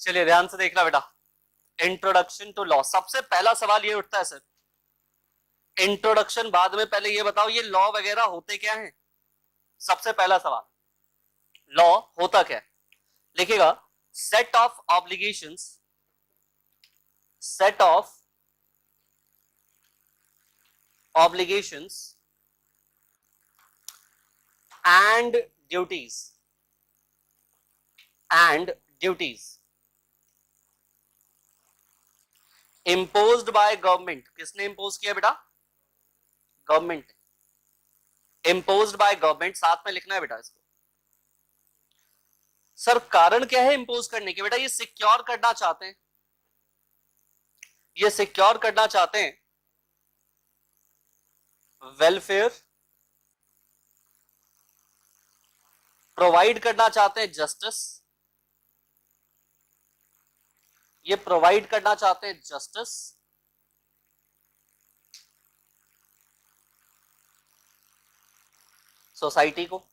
चलिए ध्यान से देखना बेटा, इंट्रोडक्शन टू लॉ। सबसे पहला सवाल ये उठता है सर, इंट्रोडक्शन बाद में, पहले ये बताओ ये लॉ वगैरह होते क्या हैं। सबसे पहला सवाल, लॉ होता क्या है? लिखिएगा, set of obligations, set of obligations and duties, and duties imposed by government. किसने इम्पोज किया बेटा? गवर्नमेंट। इम्पोज्ड बाय गवर्नमेंट, साथ में लिखना है बेटा इसको। सर कारण क्या है इम्पोज करने के? बेटा ये सिक्योर करना चाहते हैं, ये सिक्योर करना चाहते हैं वेलफेयर, प्रोवाइड करना चाहते हैं जस्टिस, ये प्रोवाइड करना चाहते हैं जस्टिस, सोसाइटी को।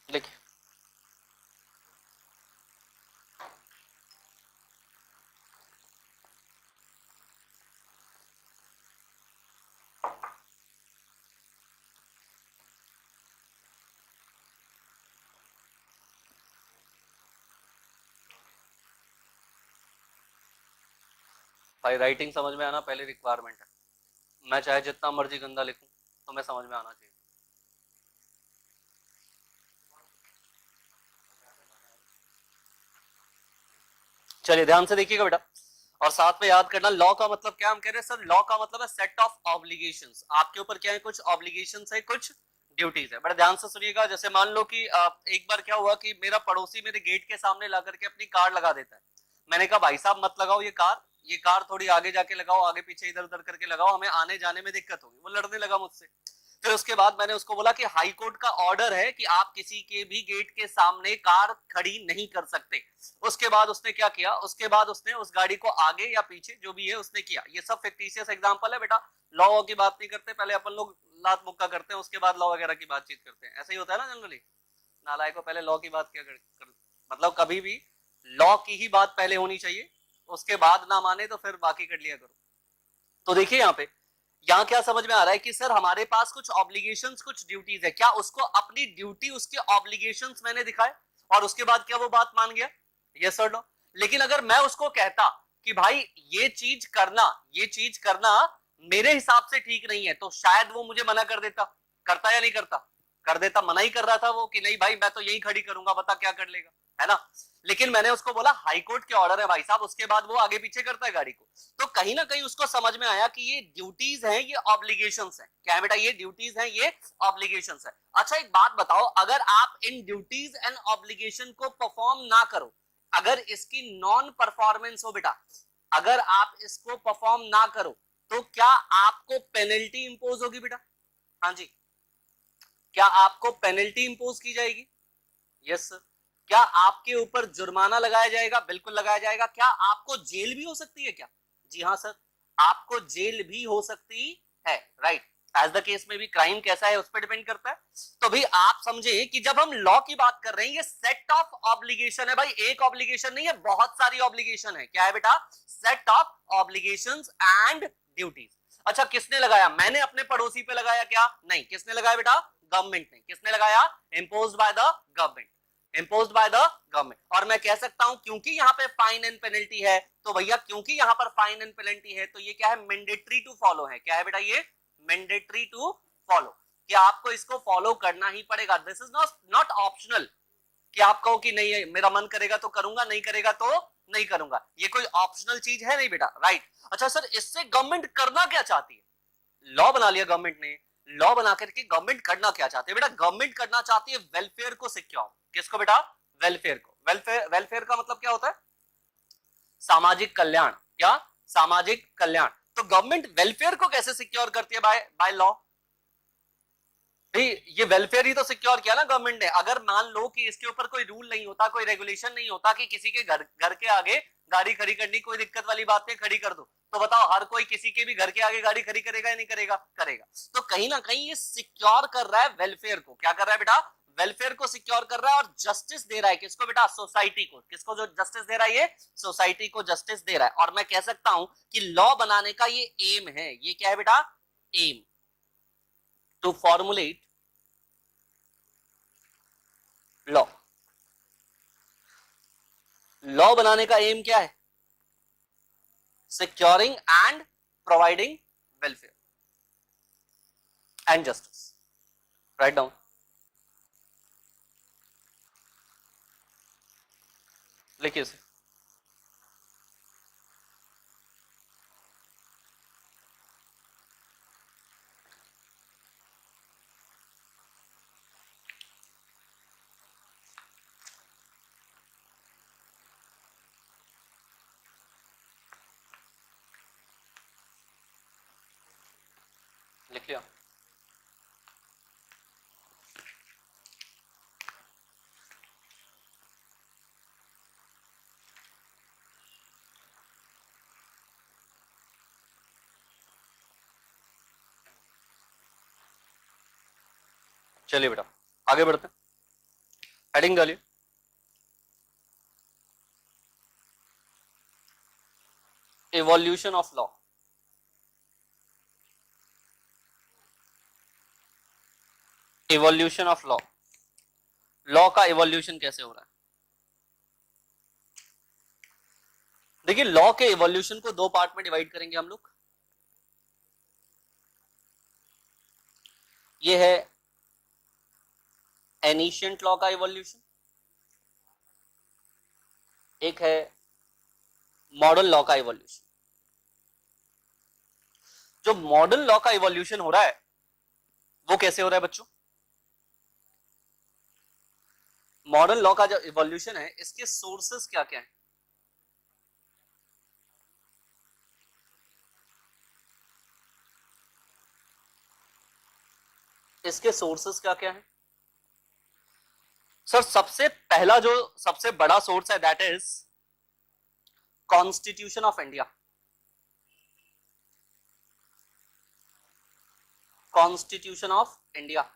लिखिए, भाई राइटिंग समझ में आना पहले रिक्वायरमेंट है। मैं चाहे जितना मर्जी गंदा लिखूं तो मैं समझ में आना चाहिए। चलिए ध्यान से देखिएगा बेटा, और साथ में याद करना लॉ का मतलब क्या। हम कह रहे हैं सर लॉ का मतलब है सेट ऑफ ऑब्लिगेशंस। आपके ऊपर क्या है? कुछ ऑब्लिगेशंस है, कुछ ड्यूटीज है। बड़ा ध्यान से सुनिएगा। जैसे मान लो कि एक बार क्या हुआ कि मेरा पड़ोसी मेरे गेट के सामने ला करके अपनी कार लगा देता है। मैंने कहा भाई साहब मत लगाओ ये कार थोड़ी आगे जाके लगाओ, आगे पीछे इधर उधर करके लगाओ, हमें आने जाने में दिक्कत होगी। वो लड़ने लगा मुझसे। फिर उसके बाद मैंने उसको बोला कि हाई कोर्ट का ऑर्डर है कि आप किसी के भी गेट के सामने कार खड़ी नहीं कर सकते। उसके बाद उसने क्या किया? उसके बाद उसने उस गाड़ी को आगे या पीछे जो भी है उसने किया। ये सब फिक्टिशियस एग्जांपल है बेटा, लॉ की बात नहीं करते। पहले अपन लोग लात मुक्का करते हैं, उसके बाद लॉ वगैरह की बातचीत करते हैं। ऐसा ही होता है ना जनरली। नालायक को पहले लॉ की बात क्या कर, मतलब कभी भी लॉ की ही बात पहले होनी चाहिए, उसके बाद ना माने तो फिर बाकी कर लिया करो। तो देखिए यहाँ क्या समझ में आ रहा है कि सर हमारे पास कुछ ऑब्लिगेशंस, कुछ ड्यूटीज है। क्या उसको अपनी ड्यूटी, उसके ऑब्लिगेशंस मैंने दिखाए और उसके बाद क्या वो बात मान गया? यस और नो। लेकिन अगर मैं उसको कहता कि भाई ये चीज करना मेरे हिसाब से ठीक नहीं है, तो शायद वो मुझे मना कर देता। करता या नहीं करता? कर देता। मना ही कर रहा था वो कि नहीं भाई मैं तो यही खड़ी करूंगा, बता क्या कर लेगा, है ना। लेकिन मैंने उसको बोला हाई कोर्ट के ऑर्डर है भाई साहब, उसके बाद वो आगे पीछे करता है गाड़ी को। तो कहीं ना कहीं उसको समझ में आया कि ये ड्यूटीज हैं, ये ऑब्लिगेशंस हैं। क्या है बेटा? ये ड्यूटीज हैं, ये ऑब्लिगेशंस है। अच्छा एक बात बताओ, अगर आप इन ड्यूटीज एंड ऑब्लिगेशन को परफॉर्म ना करो, अगर इसकी नॉन परफॉर्मेंस हो बेटा, अगर आप इसको परफॉर्म ना करो, तो क्या आपको पेनल्टी इंपोज होगी बेटा? हाँ जी, क्या आपको पेनल्टी इंपोज की जाएगी? Yes sir. क्या आपके ऊपर जुर्माना लगाया जाएगा? बिल्कुल लगाया जाएगा। क्या आपको जेल भी हो सकती है क्या? जी हाँ सर, आपको जेल भी हो सकती है। राइट, एज द केस में भी क्राइम कैसा है उस पर डिपेंड करता है। तो भी आप समझे कि जब हम लॉ की बात कर रहे हैं, ये सेट ऑफ ऑब्लिगेशन है भाई, एक ऑब्लिगेशन नहीं है, बहुत सारी ऑब्लिगेशन है। क्या है बेटा? Set of obligations and duties. अच्छा किसने लगाया? मैंने अपने पड़ोसी पे लगाया क्या? नहीं। किसने लगाया बेटा? गवर्नमेंट ने। किसने लगाया? Imposed by the government, imposed by the government. और मैं कह सकता हूं क्योंकि यहां पे फाइन एंड पेनल्टी है, तो भैया क्योंकि यहां पर फाइन एंड पेनल्टी है तो ये क्या है? मैंडेटरी टू फॉलो है। क्या है बेटा? ये मैंडेटरी टू फॉलो, कि आपको इसको फॉलो करना ही पड़ेगा। दिस इज नॉट ऑप्शनल कि आप कहो कि नहीं मेरा मन करेगा तो करूंगा, नहीं करेगा तो नहीं करूंगा। ये कोई ऑप्शनल चीज है नहीं बेटा। राइट। अच्छा सर इससे गवर्नमेंट करना क्या चाहती है? लॉ बना लिया गवर्नमेंट ने, लॉ बना करके गवर्नमेंट करना क्या चाहती है बेटा? गवर्नमेंट करना चाहती है वेलफेयर को सिक्योर। किसको बेटा? वेलफेयर को। वेलफेयर का मतलब क्या होता है? सामाजिक कल्याण। क्या? सामाजिक कल्याण। तो गवर्नमेंट वेलफेयर को कैसे सिक्योर करती है? By law. भाई ये वेलफेयर ही तो सिक्योर किया ना गवर्नमेंट ने। अगर मान लो कि इसके ऊपर कोई रूल नहीं होता, कोई रेगुलेशन नहीं होता कि किसी के घर के आगे गाड़ी खड़ी करनी कोई दिक्कत वाली बात नहीं, खड़ी कर दो, तो बताओ हर कोई किसी के भी घर के आगे गाड़ी खड़ी करेगा या नहीं करेगा? करेगा। तो कहीं ना कहीं ये सिक्योर कर रहा है वेलफेयर को। क्या कर रहा है बेटा? वेलफेयर को सिक्योर कर रहा है और जस्टिस दे रहा है किसको बेटा? सोसाइटी को। किसको जो जस्टिस दे रहा है? ये सोसाइटी को जस्टिस दे रहा है। और मैं कह सकता हूं कि लॉ बनाने का ये एम है। ये क्या है बेटा? Aim to formulate law. Law बनाने का एम क्या है? Securing and providing welfare and justice. Write down, लिखिए इसे। लिख लिया? चलिए बेटा आगे बढ़ते हैं। हेडिंग डालिए। Evolution of law. Evolution of law. Law का इवोल्यूशन कैसे हो रहा है? देखिए लॉ के इवोल्यूशन को दो पार्ट में डिवाइड करेंगे हम लोग। ये है एनिशियंट लॉ का इवोल्यूशन, एक है मॉडर्न लॉ का इवोल्यूशन। जो मॉडर्न लॉ का इवोल्यूशन हो रहा है वो कैसे हो रहा है बच्चों? मॉडर्न लॉ का जो इवोल्यूशन है इसके सोर्सेस क्या क्या है? इसके सोर्सेस क्या क्या है? सर सबसे पहला जो सबसे बड़ा सोर्स है that is constitution of India. Constitution of India.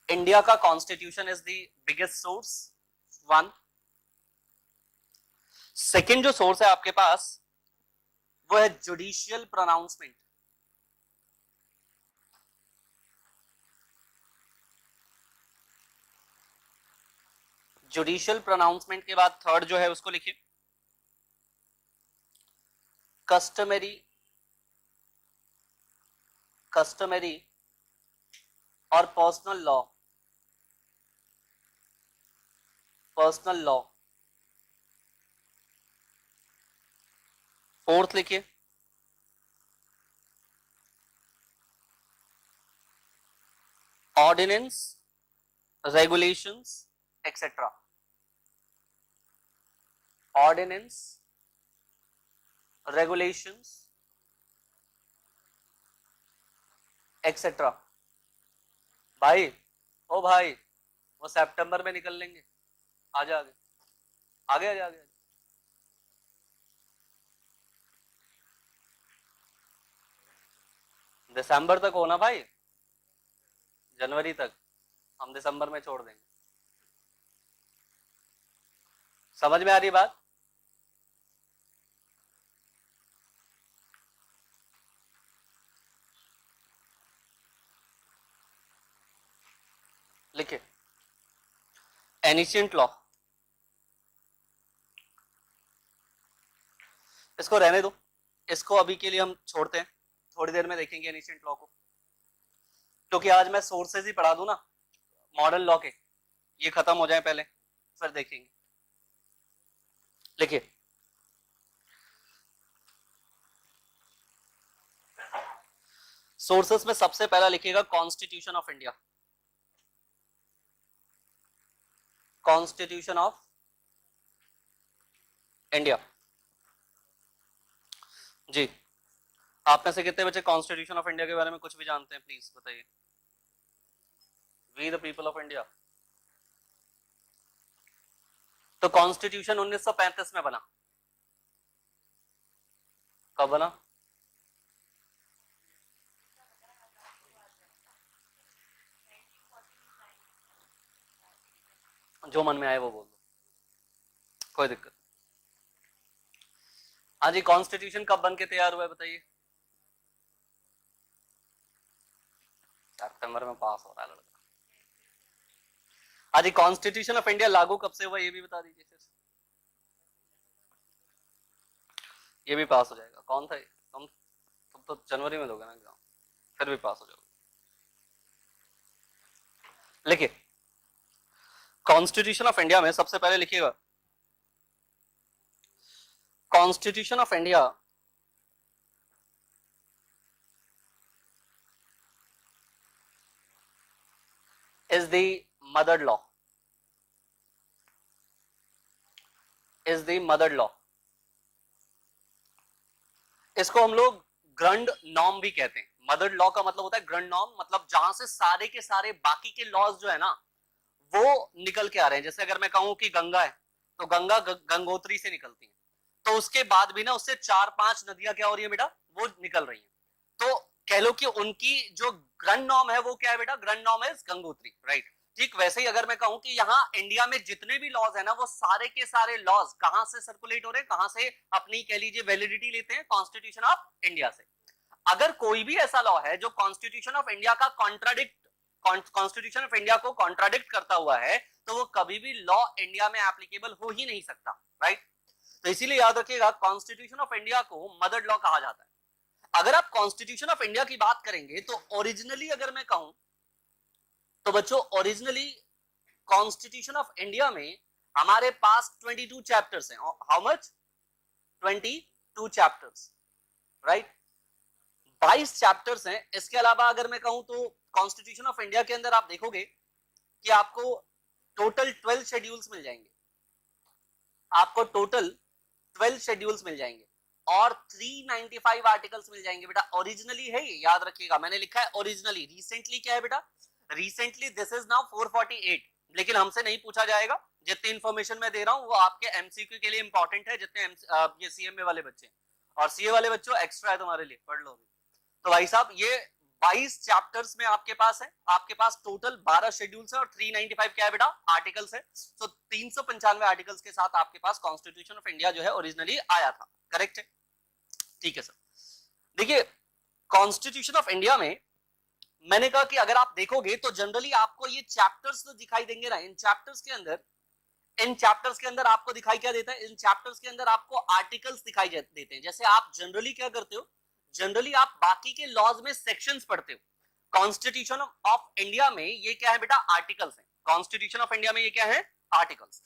India का constitution is the biggest source, one. Second जो सोर्स है आपके पास वो है जुडिशियल प्रोनाउंसमेंट। जुडिशियल प्रोनाउंसमेंट के बाद थर्ड जो है उसको लिखिए कस्टमरी। कस्टमरी और personal law. Personal law. Fourth लिखिए ordinance, regulations etcetera. Ordinance, regulations etcetera. भाई ओ भाई वो सितंबर में निकल लेंगे। आजा आगे आगे आगे आगे। दिसंबर तक होना भाई, जनवरी तक। हम दिसंबर में छोड़ देंगे। समझ में आ रही बात? लिखिए एनिशियंट लॉ। इसको रहने दो, इसको अभी के लिए हम छोड़ते हैं। थोड़ी देर में देखेंगे एनिशियंट लॉ को, क्योंकि आज मैं सोर्सेज ही पढ़ा दूं ना मॉडर्न लॉ के, ये खत्म हो जाए पहले फिर देखेंगे। लिखिए सोर्सेस में सबसे पहला लिखिएगा constitution of India. Constitution of India. जी आप में से कितने बच्चे कॉन्स्टिट्यूशन ऑफ इंडिया के बारे में कुछ भी जानते हैं? प्लीज बताइए। We the people of India. तो कॉन्स्टिट्यूशन 1935 में बना। कब बना? जो मन में आए वो बोल दो, कोई दिक्कत। हाँ जी, कॉन्स्टिट्यूशन कब बन के तैयार हुआ है बताइए? सितंबर में पास हो रहा है लड़का। हाँ जी, कॉन्स्टिट्यूशन ऑफ इंडिया लागू कब से हुआ ये भी बता दीजिए फिर। ये भी पास हो जाएगा। कौन था ये? तुम तो जनवरी में दोगे ना एग्जाम, फिर भी पास हो जाओगे। लिखिए, कॉन्स्टिट्यूशन ऑफ इंडिया में सबसे पहले लिखिएगा, constitution of India is the mother law, is the mother law। इसको हम लोग ग्रंड नॉर्म भी कहते हैं। मदर लॉ का मतलब होता है ग्रंड नॉर्म, मतलब जहां से सारे के सारे बाकी के लॉज जो है ना वो निकल के आ रहे हैं। जैसे अगर मैं कहूं कि गंगा है तो गंगा गंगोत्री से निकलती है, तो उसके बाद भी ना उससे 4-5 नदियां क्या हो रही है बेटा, वो निकल रही है। तो कह लो कि उनकी जो ग्रंड नॉर्म है वो क्या है बेटा, ग्रंड नॉर्म है गंगोत्री, राइट। ठीक वैसे ही अगर मैं कहूं कि यहाँ इंडिया में जितने भी लॉज है ना वो सारे के सारे लॉज कहां से सर्कुलेट हो रहे हैं, कहां से अपनी कह लीजिए वैलिडिटी लेते हैं, कॉन्स्टिट्यूशन ऑफ इंडिया से। अगर कोई भी ऐसा लॉ है जो कॉन्स्टिट्यूशन ऑफ इंडिया का कॉन्स्टिट्यूशन ऑफ इंडिया को कॉन्ट्राडिक्ट करता हुआ है तो वो कभी भी लॉ इंडिया में एप्लीकेबल हो ही नहीं सकता, राइट। तो इसीलिए याद रखिएगा कॉन्स्टिट्यूशन ऑफ इंडिया को मदर लॉ कहा जाता है। अगर आप कॉन्स्टिट्यूशन ऑफ इंडिया की बात करेंगे तो ओरिजिनली अगर मैं कहूं तो बच्चों ओरिजिनली कॉन्स्टिट्यूशन ऑफ इंडिया में हमारे पास 22 चैप्टर्स हैं। How much? 22 chapters, right. 22 chapters हैं। इसके अलावा अगर मैं कहूं तो कॉन्स्टिट्यूशन ऑफ इंडिया के अंदर आप देखोगे कि आपको टोटल 12 शेड्यूल्स मिल जाएंगे, आपको टोटल 12 शेड्यूल्स मिल जाएंगे और 395 आर्टिकल्स मिल जाएंगे बेटा। ओरिजिनली है ये, याद रखिएगा मैंने लिखा है ओरिजिनली। रिसेंटली क्या है बेटा, रिसेंटली दिस इज नाउ 448। लेकिन हमसे नहीं पूछा जाएगा, जितनी इंफॉर्मेशन मैं दे रहा हूं वो आपके एमसीक्यू के लिए इंपॉर्टेंट है, जितने ये सीएमए वाले बच्चे और सीए वाले बच्चों एक्स्ट्रा है तुम्हारे लिए, पढ़ लो। तो भाई साहब ये 22 चैप्टर्स में आपके पास है, आपके पास टोटल 12 शेड्यूल्स है और 395 क्या है बेटा, आर्टिकल्स है। तो 395 आर्टिकल्स के साथ आपके पास कॉन्स्टिट्यूशन ऑफ इंडिया जो है ओरिजिनली आया था, करेक्ट है? ठीक है सर। देखिए कॉन्स्टिट्यूशन ऑफ इंडिया में मैंने कहा कि अगर आप देखोगे तो जनरली आपको ये चैप्टर्स तो दिखाई देंगे ना, इन चैप्टर्स के अंदर आपको दिखाई क्या देता है, इन चैप्टर्स के अंदर आपको आर्टिकल्स दिखाई देते हैं। जैसे आप जनरली क्या करते हो, जनरली आप बाकी के लॉज में सेक्शंस पढ़ते हो, कॉन्स्टिट्यूशन ऑफ इंडिया में ये क्या है बेटा, आर्टिकल्स हैं। कॉन्स्टिट्यूशन ऑफ इंडिया में ये क्या है, आर्टिकल्स।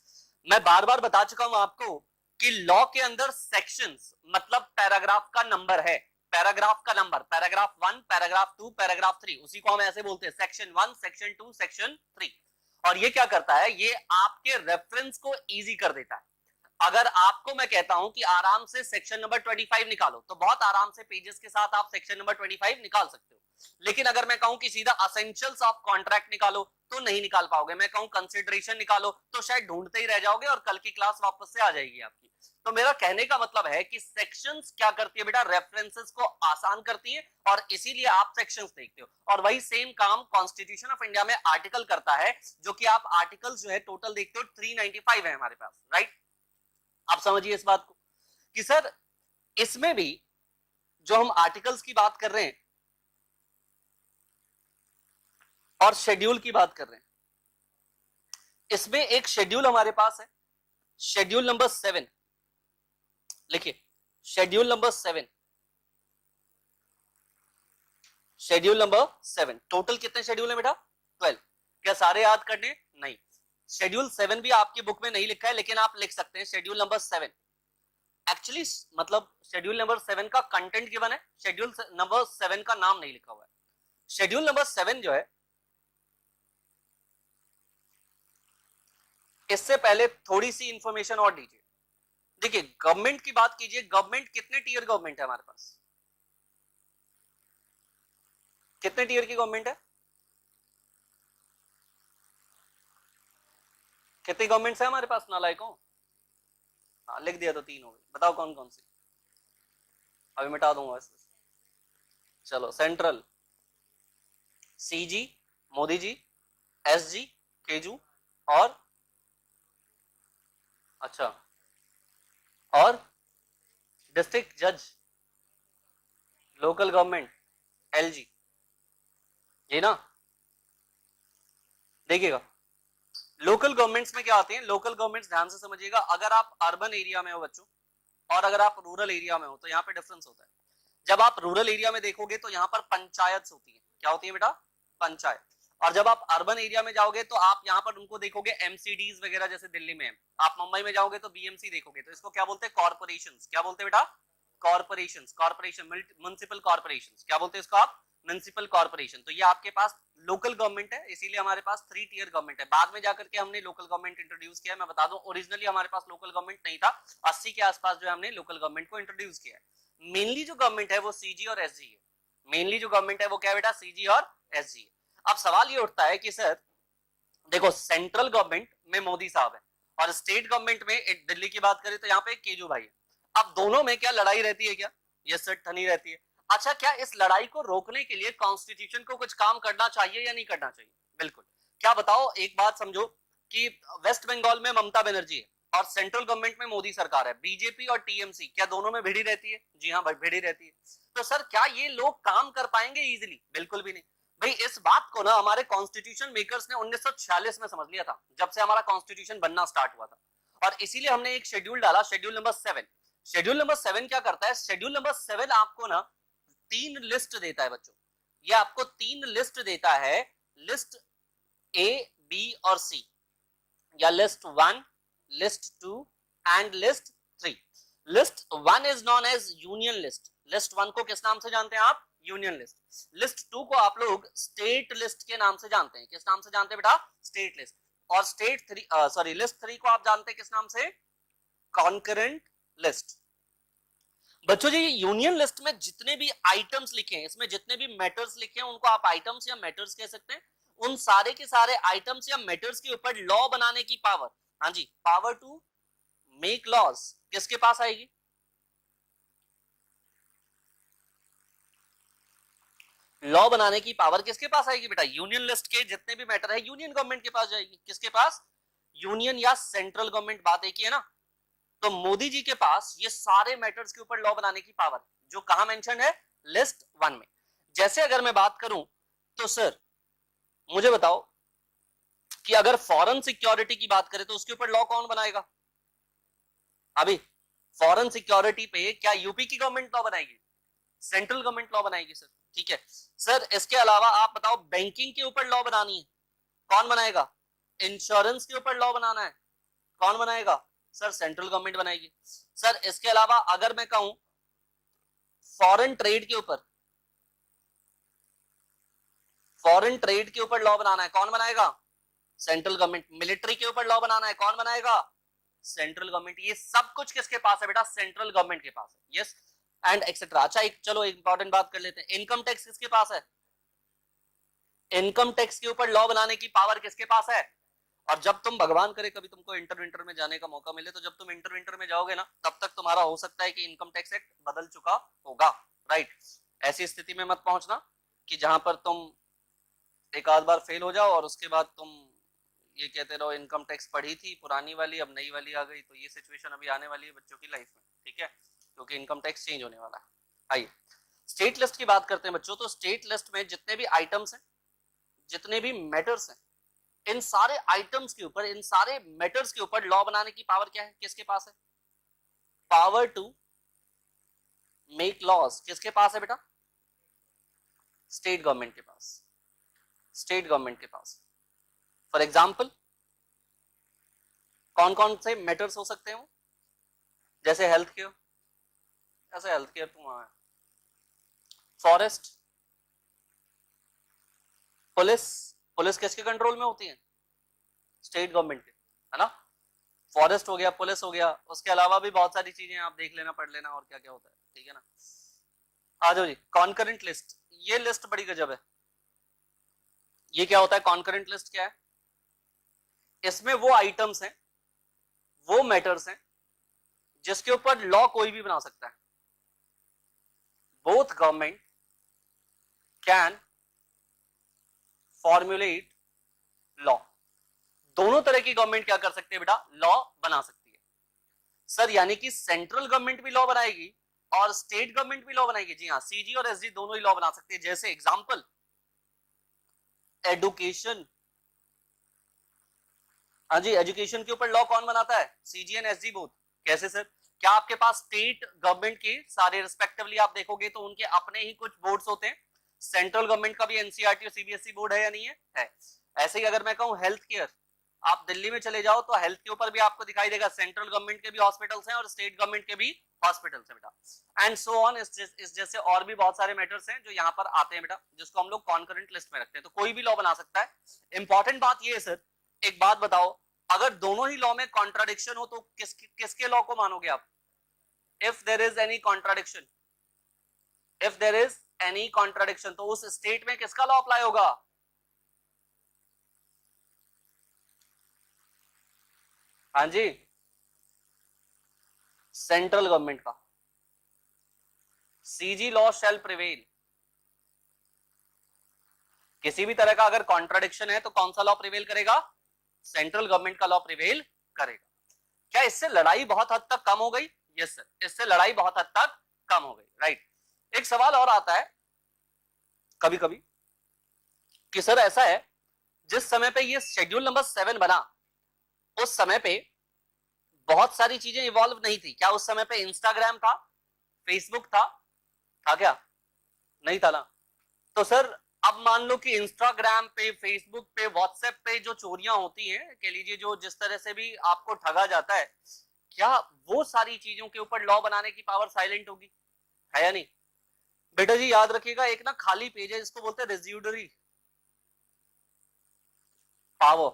मैं बार बार बता चुका हूं आपको कि लॉ के अंदर सेक्शंस मतलब पैराग्राफ का नंबर है, पैराग्राफ का नंबर, पैराग्राफ 1, पैराग्राफ 2, पैराग्राफ 3, उसी को हम ऐसे बोलते हैं सेक्शन 1, सेक्शन 2, सेक्शन 3। और ये क्या करता है, ये आपके रेफरेंस को इजी कर देता है। अगर आपको मैं कहता हूं कि आराम से सेक्शन नंबर 25 निकालो तो बहुत आराम से पेजेस के साथ आप सेक्शन नंबर 25 निकाल सकते हो। लेकिन अगर मैं कहूं कि सीधा असेंशियल्स ऑफ कॉन्ट्रैक्ट निकालो तो नहीं निकाल पाओगे। मैं कहूं कंसिडरेशन निकालो तो शायद ढूंढते ही रह जाओगे और कल की क्लास वापस से आ जाएगी आपकी। तो मेरा कहने का मतलब है कि सेक्शंस क्या करती है बेटा, रेफरेंसेस को आसान करती है और इसीलिए आप सेक्शंस देखते हो। और वही सेम काम कॉन्स्टिट्यूशन ऑफ इंडिया में आर्टिकल करता है, जो कि आप आर्टिकल्स जो है टोटल देखते हो 395 है हमारे पास, राइट। आप समझिए इस बात को कि सर इसमें भी जो हम आर्टिकल्स की बात कर रहे हैं और शेड्यूल की बात कर रहे हैं, इसमें एक शेड्यूल हमारे पास है, शेड्यूल नंबर 7। लिखिए schedule number 7, schedule number 7। Total कितने शेड्यूल है बेटा, 12। क्या सारे याद करने? नहीं, शेड्यूल 7 भी आपकी बुक में नहीं लिखा है लेकिन आप लिख सकते हैं शेड्यूल नंबर 7। एक्चुअली मतलब शेड्यूल नंबर 7 का कंटेंट गिवन है, शेड्यूल नंबर 7 का नाम नहीं लिखा हुआ है। शेड्यूल नंबर 7 जो है, इससे पहले थोड़ी सी इंफॉर्मेशन और दीजिए। देखिए गवर्नमेंट की बात कीजिए, गवर्नमेंट कितने टीयर गवर्नमेंट है हमारे पास, कितने टीयर की गवर्नमेंट है, कितनी गवर्नमेंट्स है हमारे पास नालायकों? हाँ लिख दिया तो 3 हो गई, बताओ कौन कौन सी। अभी मिटा दूंगा इसको। चलो central CG Modi ji, SG केजू, और अच्छा और डिस्ट्रिक्ट जज लोकल गवर्नमेंट एलजी, ये ना। देखिएगा लोकल गवर्नमेंट्स में क्या आते हैं, लोकल गवर्नमेंट्स ध्यान से समझिएगा, अगर आप अर्बन एरिया में हो बच्चों और अगर आप रूरल एरिया में हो तो यहाँ पे डिफरेंस होता है। जब आप रूरल एरिया में देखोगे तो यहाँ पर पंचायत होती है, क्या होती है बेटा, पंचायत। और जब आप अर्बन एरिया में जाओगे तो आप यहाँ पर उनको देखोगे एमसीडीज वगैरह, जैसे दिल्ली में है, आप मुंबई में जाओगे तो बीएमसी देखोगे, तो इसको क्या बोलते हैं, कॉर्पोरेशंस। क्या बोलते हैं बेटा, कॉर्पोरेशंस, कॉर्पोरेशन, म्युनिसिपल कॉर्पोरेशंस, क्या बोलते हैं इसको आप, म्युनिसिपल कॉर्पोरेशन। तो ये आपके पास लोकल गवर्नमेंट है, इसीलिए हमारे पास 3 टियर गवर्नमेंट है। बाद में जाकर के हमने लोकल गवर्नमेंट इंट्रोड्यूस किया है। मैं बता दूं ओरिजिनली हमारे पास लोकल गवर्नमेंट नहीं था, 80 के आसपास जो हमने लोकल गवर्नमेंट को इंट्रोड्यूस किया है। मेनली जो गवर्नमेंट है वो सीजी और एसजी है। मेनली जो गवर्नमेंट है वो क्या है बेटा, सीजी और एसजी है। अब सवाल ये उठता है कि सर देखो सेंट्रल गवर्नमेंट में मोदी साहब है और स्टेट गवर्नमेंट में दिल्ली की बात करें तो यहाँ पे केजू भाई है। अब दोनों में क्या लड़ाई रहती है क्या, ये सर ठनी रहती है। अच्छा क्या इस लड़ाई को रोकने के लिए कॉन्स्टिट्यूशन को कुछ काम करना चाहिए या नहीं करना चाहिए, बिल्कुल। क्या बताओ, एक बात समझो कि वेस्ट बंगाल में ममता बनर्जी है और सेंट्रल गवर्नमेंट में मोदी सरकार है, बीजेपी और टीएमसी, क्या दोनों में भिड़ी रहती है, जी हाँ भिड़ी रहती है। तो सर क्या ये लोग काम कर पाएंगे इजिली, बिल्कुल भी नहीं भाई। इस बात को ना हमारे कॉन्स्टिट्यूशन मेकर्स ने 1946 में समझ लिया था, जब से हमारा कॉन्स्टिट्यूशन बनना स्टार्ट हुआ था। और इसीलिए हमने एक शेड्यूल डाला, शेड्यूल नंबर 7। शेड्यूल नंबर 7 क्या करता है, शेड्यूल नंबर 7 आपको ना 3 लिस्ट देता है बच्चों। ये आपको 3 लिस्ट देता है, लिस्ट ए बी और सी, या list 1, list 2 and list 3। List 1 is known as union list. List 1 को किस नाम से जानते हैं आप, यूनियन लिस्ट। लिस्ट 2 को आप लोग स्टेट लिस्ट के नाम से जानते हैं, किस नाम से जानते हैं बेटा, स्टेट लिस्ट। और स्टेट 3 सॉरी लिस्ट 3 को आप जानते हैं किस नाम से, कॉन्करेंट लिस्ट। बच्चों जी यूनियन लिस्ट में जितने भी आइटम्स लिखे हैं, इसमें जितने भी मैटर्स लिखे हैं उनको आप आइटम्स या मैटर्स कह सकते हैं। उन सारे के सारे आइटम्स या मैटर्स के ऊपर लॉ बनाने की पावर, हाँ जी, पावर टू मेक लॉज किसके पास आएगी, लॉ बनाने की पावर किसके पास आएगी बेटा, यूनियन लिस्ट के जितने भी मैटर है यूनियन गवर्नमेंट के पास जाएगी। किसके पास, यूनियन या सेंट्रल गवर्नमेंट, बात एक ही है ना। तो मोदी जी के पास ये सारे मैटर्स के ऊपर लॉ बनाने की पावर, जो कहां मेंशन है, लिस्ट 1 में। जैसे अगर मैं बात करूं तो सर मुझे बताओ कि अगर फॉरेन सिक्योरिटी की बात करें तो उसके ऊपर लॉ कौन बनाएगा, अभी फॉरेन सिक्योरिटी पे क्या यूपी की गवर्नमेंट लॉ बनाएगी, सेंट्रल गवर्नमेंट लॉ बनाएगी सर, ठीक है। सर इसके अलावा आप बताओ बैंकिंग के ऊपर लॉ बनानी है, कौन बनाएगा, इंश्योरेंस के ऊपर लॉ बनाना है, कौन बनाएगा, सर सेंट्रल गवर्नमेंट बनाएगी। सर इसके अलावा अगर मैं कहूं फॉरेन ट्रेड के ऊपर, फॉरेन ट्रेड के ऊपर लॉ बनाना है, कौन बनाएगा, सेंट्रल गवर्नमेंट। मिलिट्री के ऊपर लॉ बनाना है, कौन बनाएगा, सेंट्रल गवर्नमेंट। ये सब कुछ किसके पास है बेटा, सेंट्रल गवर्नमेंट के पास है, यस एंड एक्सेट्रा। अच्छा एक चलो इंपॉर्टेंट बात कर लेते हैं, इनकम टैक्स किसके पास है, इनकम टैक्स के ऊपर लॉ बनाने की पावर किसके पास है। और जब तुम भगवान करे कभी तुमको इंटर में जाने का मौका मिले, तो जब तुम इंटर में जाओगे ना तब तक तुम्हारा हो सकता है कि इनकम टैक्स एक्ट बदल चुका होगा, राइट। ऐसी स्थिति में मत पहुंचना कि जहां पर तुम एक आध बार फेल हो जाओ और उसके बाद तुम ये कहते रहो इनकम टैक्स पढ़ी थी पुरानी वाली, अब नई वाली आ गई। तो ये सिचुएशन अभी आने वाली है बच्चों की लाइफ में, ठीक है, क्योंकि इनकम टैक्स चेंज होने वाला है। आइए स्टेट लिस्ट की बात करते हैं बच्चों। तो स्टेट लिस्ट में जितने भी आइटम्स हैं, जितने भी मैटर्स हैं, इन सारे आइटम्स के ऊपर, इन सारे मैटर्स के ऊपर लॉ बनाने की पावर क्या है, किसके पास है, पावर टू मेक लॉज किसके पास है बेटा, स्टेट गवर्नमेंट के पास, स्टेट गवर्नमेंट के पास। फॉर एग्जाम्पल कौन कौन से मैटर्स हो सकते हैं वो, जैसे हेल्थ केयर, ऐसे हेल्थ केयर तो वहां है, फॉरेस्ट, पुलिस, पुलिस किसके कंट्रोल में होती है, स्टेट गवर्नमेंट के, है ना। फॉरेस्ट हो गया, पुलिस हो गया, उसके अलावा भी बहुत सारी चीजें आप देख लेना, पढ़ लेना और क्या क्या होता है, ठीक है ना। आ जाओ जी कॉन्करेंट लिस्ट, ये लिस्ट बड़ी गजब है। ये क्या होता है, कॉन्करेंट लिस्ट क्या है, इसमें वो आइटम्स हैं, वो मैटर्स हैं जिसके ऊपर लॉ कोई भी बना सकता है, both government can formulate law. दोनों तरह की गवर्नमेंट क्या कर सकते हैं बेटा, लॉ बना सकती है। सर यानी कि सेंट्रल गवर्नमेंट भी लॉ बनाएगी और स्टेट गवर्नमेंट भी लॉ बनाएगी? जी हाँ, सीजी और एसजी दोनों ही लॉ बना सकते हैं। जैसे एग्जांपल एडुकेशन, हाँ जी, एजुकेशन के ऊपर लॉ कौन बनाता है? CG and SG both. कैसे सर? क्या आपके पास स्टेट गवर्नमेंट के सारे रिस्पेक्टिवली आप देखोगे तो उनके अपने ही कुछ बोर्ड्स होते हैं। सेंट्रल गवर्नमेंट का भी एनसीईआरटी और सीबीएसई बोर्ड है या नहीं है? है। ऐसे ही अगर मैं कहूं हेल्थ केयर, आप दिल्ली में चले जाओ तो हेल्थ के ऊपर भी आपको दिखाई देगा सेंट्रल गवर्नमेंट के भी हॉस्पिटल्स हैं और स्टेट गवर्नमेंट के भी हॉस्पिटल्स हैं बेटा, एंड सो ऑन। इस जैसे और भी बहुत सारे मैटर्स हैं जो यहाँ पर आते हैं बेटा, जिसको हम लोग कॉन्करेंट लिस्ट में रखते हैं। तो कोई भी लॉ बना सकता है। इंपॉर्टेंट बात ये है सर, एक बात बताओ, अगर दोनों ही लॉ में कॉन्ट्राडिक्शन हो तो किसके लॉ को मानोगे आप? If there is any contradiction, if there is any contradiction, तो उस स्टेट में किसका लॉ अप्लाई होगा? हाँ जी, सेंट्रल गवर्नमेंट का। CG law shall prevail. किसी भी तरह का अगर कॉन्ट्राडिक्शन है तो कौन सा लॉ प्रिवेल करेगा? सेंट्रल गवर्नमेंट का लॉ प्रिवेल करेगा। क्या इससे लड़ाई बहुत हद तक कम हो गई? यस सर, इससे लड़ाई बहुत हद तक कम हो गई, राइट। एक सवाल और आता है कभी कभी कि सर ऐसा है, जिस समय पे ये शेड्यूल नंबर 7 बना उस समय पे बहुत सारी चीजें इवॉल्व नहीं थी। क्या उस समय पे इंस्टाग्राम था, फेसबुक था क्या? नहीं था ना। तो सर अब मान लो कि इंस्टाग्राम पे, फेसबुक पे, व्हाट्सएप पे जो चोरियां होती हैं, कह लीजिए जो जिस तरह से भी आपको ठगा जाता है, क्या वो सारी चीजों के ऊपर लॉ बनाने की पावर साइलेंट होगी? है या नहीं? बेटा जी याद रखिएगा, एक ना खाली पेज है जिसको बोलते हैं रेजिड्यूरी पावर,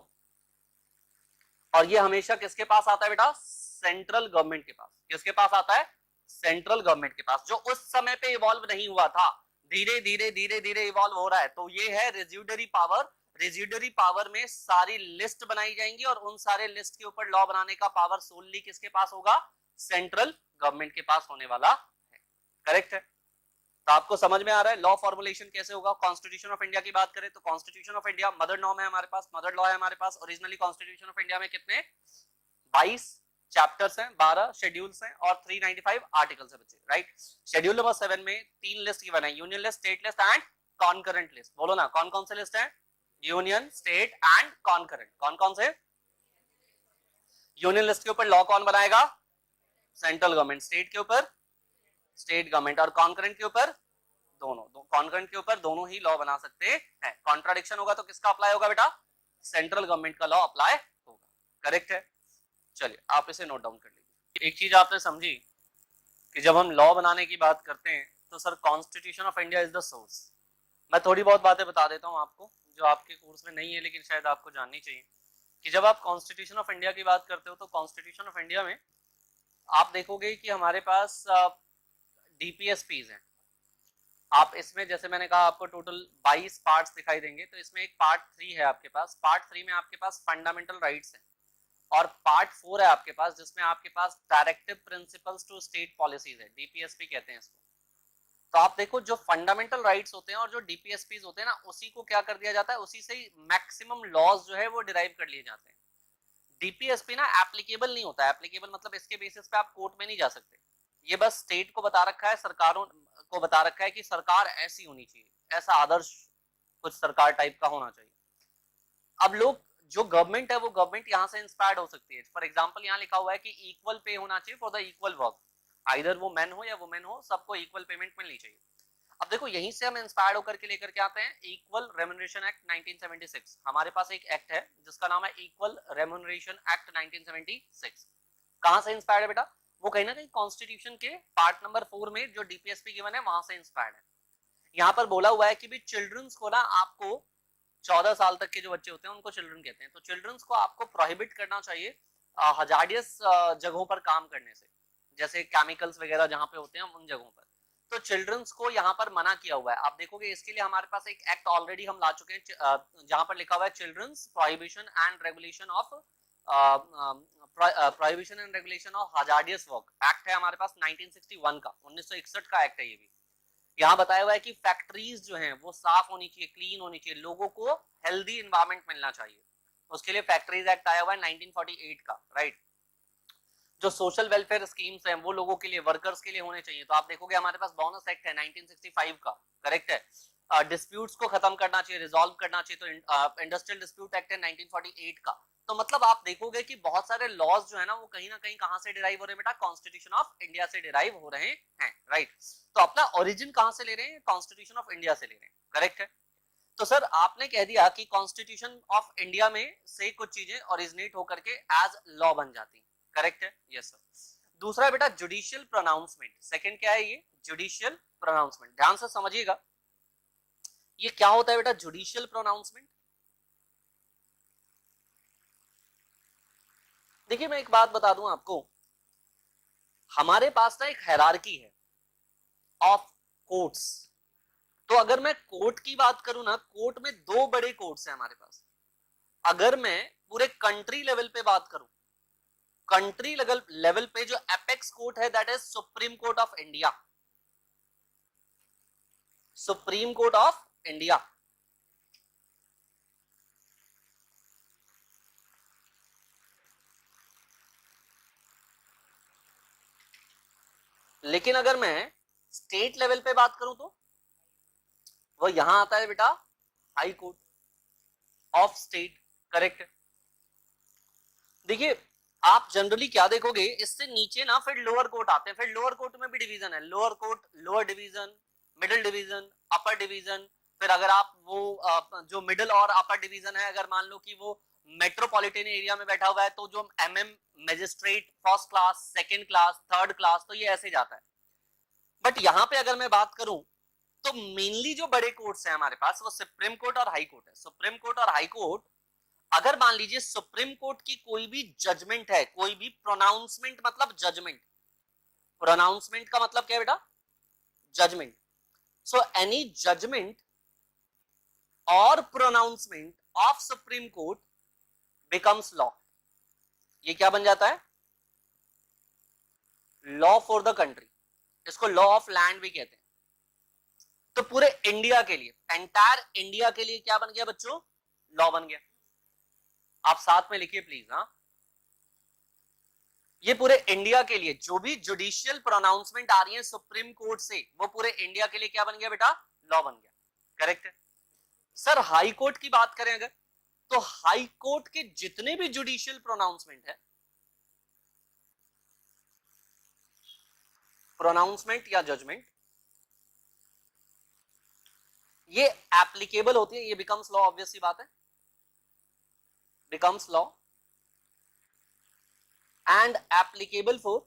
और ये हमेशा किसके पास आता है बेटा? सेंट्रल गवर्नमेंट के पास। किसके पास आता है? सेंट्रल गवर्नमेंट के पास, जो उस समय पे इवॉल्व नहीं हुआ था, धीरे धीरे धीरे धीरे इवॉल्व हो रहा है। तो ये है रेजिड्यूरी पावर। रेजिड्यूरी पावर में सारी लिस्ट बनाई जाएंगी और उन सारे लिस्ट के ऊपर लॉ बनाने का पावर सोलली किसके पास होगा? सेंट्रल गवर्नमेंट के पास होने वाला है। करेक्ट है? तो आपको समझ में आ रहा है लॉ फॉर्मुलेशन कैसे होगा। कॉन्स्टिट्यूशन ऑफ इंडिया की बात करें तो constitution of India mother norm है हमारे पास, मदर लॉ है हमारे पास। ओरिजिनली कॉन्स्टिट्यूशन ऑफ इंडिया में कितने 22 चैप्टर्स हैं, 12 शेड्यूल्स हैं और 395 आर्टिकल्स है बच्चे, राइट। शेड्यूल नंबर 7 में 3 लिस्ट की बनाई, union list, state list and concurrent list. बोलो ना, कौन कौन से लिस्ट है? Union, state and concurrent. कौन कौन से? यूनियन लिस्ट के ऊपर लॉ कौन बनाएगा? Central government. स्टेट के ऊपर स्टेट गवर्नमेंट, और कॉन्करेंट के ऊपर दोनों। कॉन्करेंट के ऊपर दोनों ही लॉ बना सकते हैं। कॉन्ट्राडिक्शन होगा तो किसका अप्लाई होगा बेटा? सेंट्रल गवर्नमेंट का लॉ अप्लाई होगा। करेक्ट है? चलिए आप इसे नोट डाउन कर लीजिए। एक चीज आपने समझी कि जब हम लॉ बनाने की बात करते हैं तो sir constitution of India is the source. मैं थोड़ी बहुत बातें बता देता हूं आपको जो आपके कोर्स में नहीं है लेकिन शायद आपको जाननी चाहिए, कि जब आप कॉन्स्टिट्यूशन ऑफ इंडिया की बात करते हो तो कॉन्स्टिट्यूशन ऑफ इंडिया में आप देखोगे कि हमारे पास डीपीएसपीज हैं। आप इसमें जैसे मैंने कहा आपको टोटल 22 पार्ट्स दिखाई देंगे, तो इसमें एक पार्ट 3 है आपके पास। पार्ट 3 में आपके पास फंडामेंटल राइट्स हैं और पार्ट 4 है आपके पास जिसमें आपके पास directive principles to state policies है, डीपीएसपी कहते हैं इसको। तो आप देखो जो फंडामेंटल राइट्स होते हैं और जो डीपीएसपीज होते हैं ना, उसी को क्या कर दिया जाता है, उसी से ही मैक्सिमम लॉज जो है वो डिराइव कर लिए जाते हैं। डीपीएसपी ना एप्लीकेबल नहीं होता है। एप्लीकेबल मतलब इसके बेसिस पे आप कोर्ट में नहीं जा सकते। ये बस स्टेट को बता रखा है, सरकारों को बता रखा है कि सरकार ऐसी होनी चाहिए, ऐसा आदर्श कुछ सरकार टाइप का होना चाहिए। अब लोग जो गवर्नमेंट है वो गवर्नमेंट यहाँ से इंस्पायर्ड हो सकती है। फॉर एग्जांपल यहाँ लिखा हुआ है कि इक्वल पे होना चाहिए for the equal work, either वो मैन हो या वुमेन हो, सबको इक्वल पेमेंट मिलनी चाहिए। अब देखो यहीं से हम इंस्पायर्ड होकर के लेकर के आते हैं इक्वल रेम्युनरेशन एक्ट 1976। हमारे पास एक एक्ट है जिसका नाम है इक्वल रेम्युनरेशन एक्ट 1976। कहां से इंस्पायर्ड है बेटा? वो कहीं ना कहीं कॉन्स्टिट्यूशन के पार्ट नंबर 4 में जो डीपीएसपी गिवन है वहां से इंस्पायर्ड है। यहाँ पर बोला हुआ है कि भी चिल्ड्रंस को ना आपको 14 साल तक के जो बच्चे होते हैं उनको चिल्ड्रन कहते हैं, तो चिल्ड्रंस को आपको प्रोहिबिट करना चाहिए हजार्डियस जगहों पर काम करने से, जैसे केमिकल्स वगैरह जहां पे होते हैं उन जगहों पर। तो चिल्ड्रंस को यहाँ पर मना किया हुआ है। आप देखोगे इसके लिए हमारे पास एक एक्ट ऑलरेडी हम ला चुके हैं जहां पर लिखा हुआ है children's prohibition and regulation of prohibition and regulation of hazardous work act है हमारे पास 1961 का, 1961 का एक्ट है ये भी। यहाँ बताया हुआ है कि फैक्ट्रीज जो हैं वो साफ होनी चाहिए, क्लीन होनी चाहिए, लोगों को हेल्दी एनवायरनमेंट मिलना चाहिए। उसके लिए फैक्ट्रीज एक्ट आया हुआ है 1948 का, राइट। जो सोशल वेलफेयर स्कीम्स हैं वो लोगों के लिए, वर्कर्स के लिए होने चाहिए। तो आप देखोगे हमारे पास बोनस एक्ट है 1965 का, करेक्ट है। डिस्प्यूट्स को खत्म करना चाहिए, रिजॉल्व करना चाहिए, तो इंडस्ट्रियल डिस्प्यूट एक्ट है 1948 का। तो मतलब आप देखोगे कि बहुत सारे लॉज जो है ना वो कहीं ना कहीं कहां से डिराइव हो रहे हैं बेटा, कॉन्स्टिट्यूशन ऑफ इंडिया से डिराइव हो रहे हैं, राइट। तो अपना ओरिजिन कहां से ले रहे हैं, कॉन्स्टिट्यूशन ऑफ इंडिया से ले रहे हैं, करेक्ट है। तो सर आपने कह दिया कि कॉन्स्टिट्यूशन ऑफ इंडिया में से कुछ चीजें ओरिजिनेट होकर के एज लॉ बन जाती हैं, करेक्ट है, यस सर। दूसरा बेटा जुडिशियल प्रोनाउंसमेंट, सेकंड क्या है ये, जुडिशियल प्रोनाउंसमेंट। ध्यान से समझिएगा ये क्या होता है बेटा, जुडिशियल प्रोनाउंसमेंट। देखिए मैं एक बात बता दूं आपको, हमारे पास ना एक हायरार्की है ऑफ कोर्ट्स। तो अगर मैं कोर्ट की बात करूं ना, कोर्ट में दो बड़े कोर्ट्स हैं हमारे पास। अगर मैं पूरे कंट्री लेवल पे बात करूं, कंट्री लेवल पे जो एपेक्स कोर्ट है that is supreme court of India, supreme court of India. लेकिन अगर मैं स्टेट लेवल पे बात करूं तो वो यहां आता है बेटा high court of state, correct. देखिए आप जनरली क्या देखोगे, इससे नीचे ना फिर लोअर कोर्ट आते हैं, फिर लोअर कोर्ट में भी डिवीजन है, lower court, lower division, middle division, upper division. फिर अगर आप वो जो मिडिल और अपर डिवीजन है, अगर मान लो कि वो मेट्रोपॉलिटन एरिया में बैठा हुआ है तो जो MM magistrate first class, second class, third class, तो ये ऐसे जाता है। बट यहां पे अगर मैं बात करूं तो मेनली जो बड़े कोर्ट्स हैं हमारे पास वो सुप्रीम कोर्ट और हाई कोर्ट है। सुप्रीम कोर्ट और हाई कोर्ट, अगर मान लीजिए सुप्रीम कोर्ट की कोई भी जजमेंट है, कोई भी प्रोनाउंसमेंट, मतलब जजमेंट, प्रोनाउंसमेंट का मतलब क्या है बेटा, जजमेंट। सो एनी जजमेंट और pronouncement of supreme court becomes law. ये क्या बन जाता है, लॉ फॉर द कंट्री। इसको लॉ ऑफ लैंड भी कहते हैं। तो पूरे इंडिया के लिए, एंटायर इंडिया के लिए क्या बन गया बच्चों, लॉ बन गया। आप साथ में लिखिए प्लीज। हाँ, ये पूरे इंडिया के लिए जो भी जुडिशियल प्रोनाउंसमेंट आ रही है सुप्रीम कोर्ट से, वो पूरे इंडिया के लिए क्या बन गया बेटा, लॉ बन गया, करेक्ट है। सर हाई कोर्ट की बात करें अगर, तो हाई कोर्ट के जितने भी जुडिशियल प्रोनाउंसमेंट है, प्रोनाउंसमेंट या जजमेंट, ये एप्लीकेबल होती है, ये बिकम्स लॉ, ऑब्वियस सी बात है, becomes law and applicable for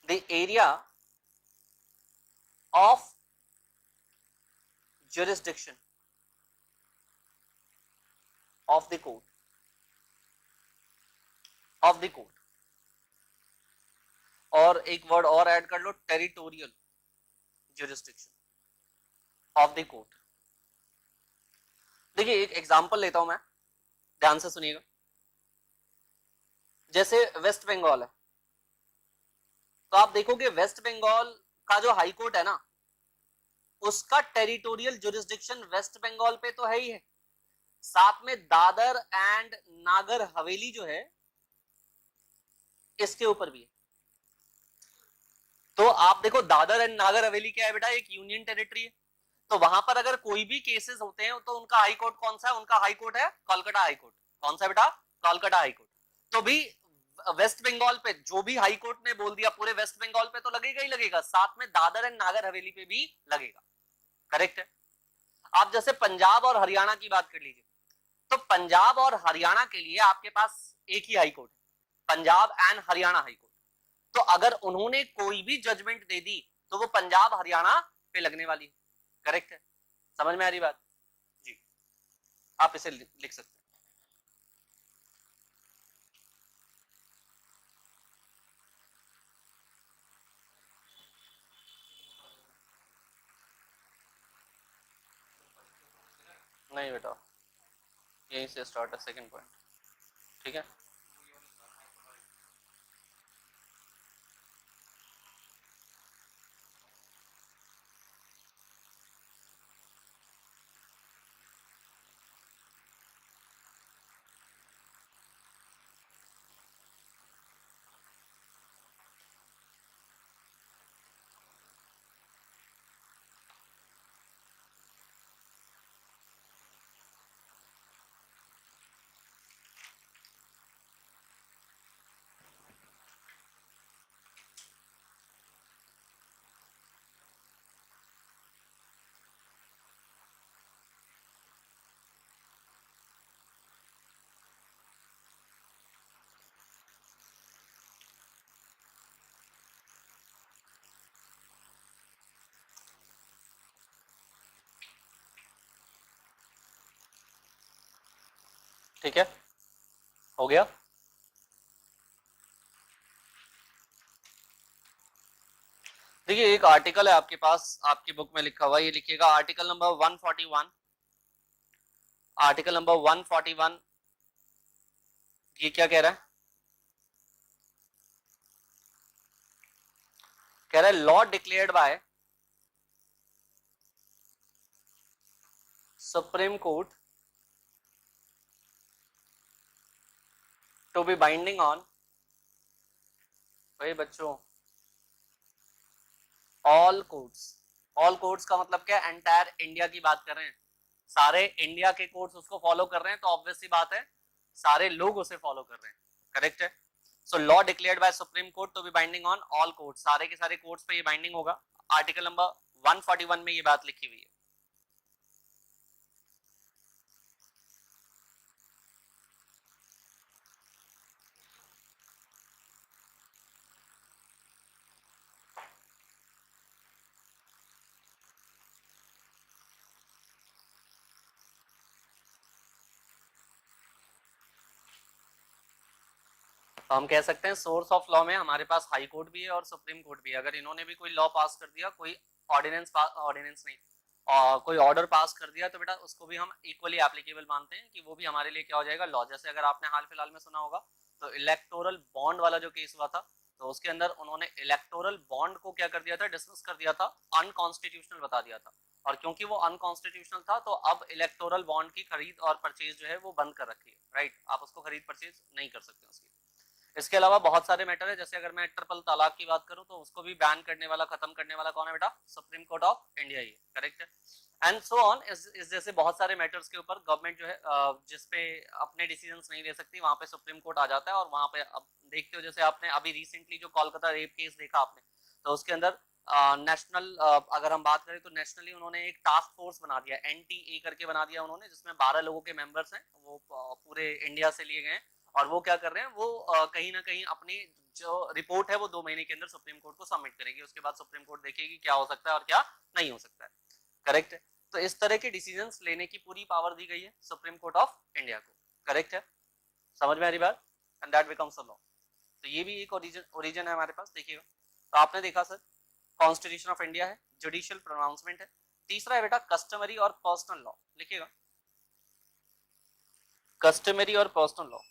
the area of jurisdiction of the court, of the court। और एक वर्ड और ऐड कर लो, territorial jurisdiction of the court। देखिए एक एग्जांपल लेता हूं मैं, ध्यान से सुनिएगा। जैसे वेस्ट बंगाल है, तो आप देखोगे वेस्ट बंगाल का जो हाई कोर्ट है ना, उसका टेरिटोरियल जुरिस्डिक्शन वेस्ट बंगाल पे तो है ही है, साथ में दादर एंड नागर हवेली जो है इसके ऊपर भी है। तो आप देखो दादर एंड नागर हवेली क्या है बेटा, एक यूनियन टेरिटरी है। तो वहां पर अगर कोई भी केसेस होते हैं तो उनका हाई कोर्ट कौन सा है, उनका हाई कोर्ट है कोलकाता हाई कोर्ट। कौन सा बेटा, कोलकाता हाई कोर्ट। तो भी वेस्ट बंगाल पे जो भी हाई कोर्ट ने बोल दिया पूरे वेस्ट बंगाल पे तो लगेगा ही लगेगा, साथ में दादर एंड नागर हवेली पे भी लगेगा, करेक्ट है। आप जैसे पंजाब और हरियाणा की बात कर लीजिए, तो पंजाब और हरियाणा के लिए आपके पास एक ही हाई कोर्ट है, Punjab and Haryana high court. तो अगर उन्होंने कोई भी जजमेंट दे दी तो वो पंजाब हरियाणा पे लगने वाली है, करेक्ट है। समझ में आ रही बात जी, आप इसे लिख सकते हैं। नहीं बेटा, यहीं से स्टार्ट है सेकंड पॉइंट, ठीक है। ठीक है, हो गया। देखिए एक आर्टिकल है आपके पास, आपकी बुक में लिखा हुआ, ये लिखिएगा आर्टिकल नंबर 141। आर्टिकल नंबर 141 ये क्या कह रहा है? कह रहा है law declared by supreme court to be binding on, भाई बच्चों, ऑल कोर्ट्स। ऑल कोर्ट्स का मतलब क्या? एंटायर इंडिया की बात कर रहे हैं, सारे इंडिया के कोर्ट्स उसको फॉलो कर रहे हैं, तो ऑब्वियस सी बात है सारे लोग उसे फॉलो कर रहे हैं, करेक्ट है। So law declared by supreme court to be binding on all courts, सारे के सारे कोर्ट्स पे ये बाइंडिंग होगा। आर्टिकल नंबर 141 में ये बात लिखी हुई है। तो हम कह सकते हैं सोर्स ऑफ लॉ में हमारे पास हाई कोर्ट भी है और सुप्रीम कोर्ट भी है। अगर इन्होंने भी कोई लॉ पास कर दिया, कोई ऑर्डिनेंस नहीं, कोई ऑर्डर पास कर दिया, तो बेटा उसको भी हम इक्वली एप्लीकेबल मानते हैं कि वो भी हमारे लिए क्या हो जाएगा, लॉ। जैसे अगर आपने हाल फिलहाल में सुना होगा तो इलेक्टोरल बॉन्ड वाला जो केस हुआ था, तो उसके अंदर उन्होंने इलेक्टोरल बॉन्ड को क्या कर दिया था, डिसमिस कर दिया था, अनकॉन्स्टिट्यूशनल बता दिया था। और क्योंकि वो अनकॉन्स्टिट्यूशनल था तो अब इलेक्टोरल बॉन्ड की खरीद और परचेज जो है वो बंद कर रखी है, राइट। आप उसको खरीद परचेज नहीं कर सकते उसकी। इसके अलावा बहुत सारे मैटर है, जैसे अगर मैं ट्रिपल तलाक की बात करूं तो उसको भी बैन करने वाला, खत्म करने वाला कौन है बेटा? सुप्रीम कोर्ट ऑफ इंडिया ही है, करेक्ट है। एंड सो ऑन, इस जैसे बहुत सारे मैटर्स के ऊपर गवर्नमेंट जो है जिसपे अपने डिसीजंस नहीं ले सकती, वहां पे सुप्रीम कोर्ट आ जाता है। और वहां पे अब देखते हो, जैसे आपने अभी रिसेंटली जो कोलकाता रेप केस देखा आपने, तो उसके अंदर नेशनल अगर हम बात करें तो नेशनली उन्होंने एक टास्क फोर्स बना दिया, NTA करके बना दिया उन्होंने, जिसमें 12 लोगों के मेंबर्स हैं, वो पूरे इंडिया से लिए गए हैं। और वो क्या कर रहे हैं, वो कहीं ना कहीं अपनी जो रिपोर्ट है वो 2 महीने के अंदर सुप्रीम कोर्ट को सबमिट करेगी। उसके बाद सुप्रीम कोर्ट देखेगी क्या हो सकता है और क्या नहीं हो सकता है, करेक्ट है। तो इस तरह के डिसीजंस लेने की पूरी पावर दी गई है सुप्रीम कोर्ट ऑफ इंडिया को, करेक्ट है। समझ में आ रही बात? And that becomes a law. तो ये भी एक ओरिजिन है हमारे पास, देखिएगा। तो आपने देखा सर, कॉन्स्टिट्यूशन ऑफ इंडिया है, जुडिशियल प्रोनाउंसमेंट है। तीसरा है बेटा कस्टमरी और पर्सनल लॉ, लिखिएगा, कस्टमरी और पर्सनल लॉ।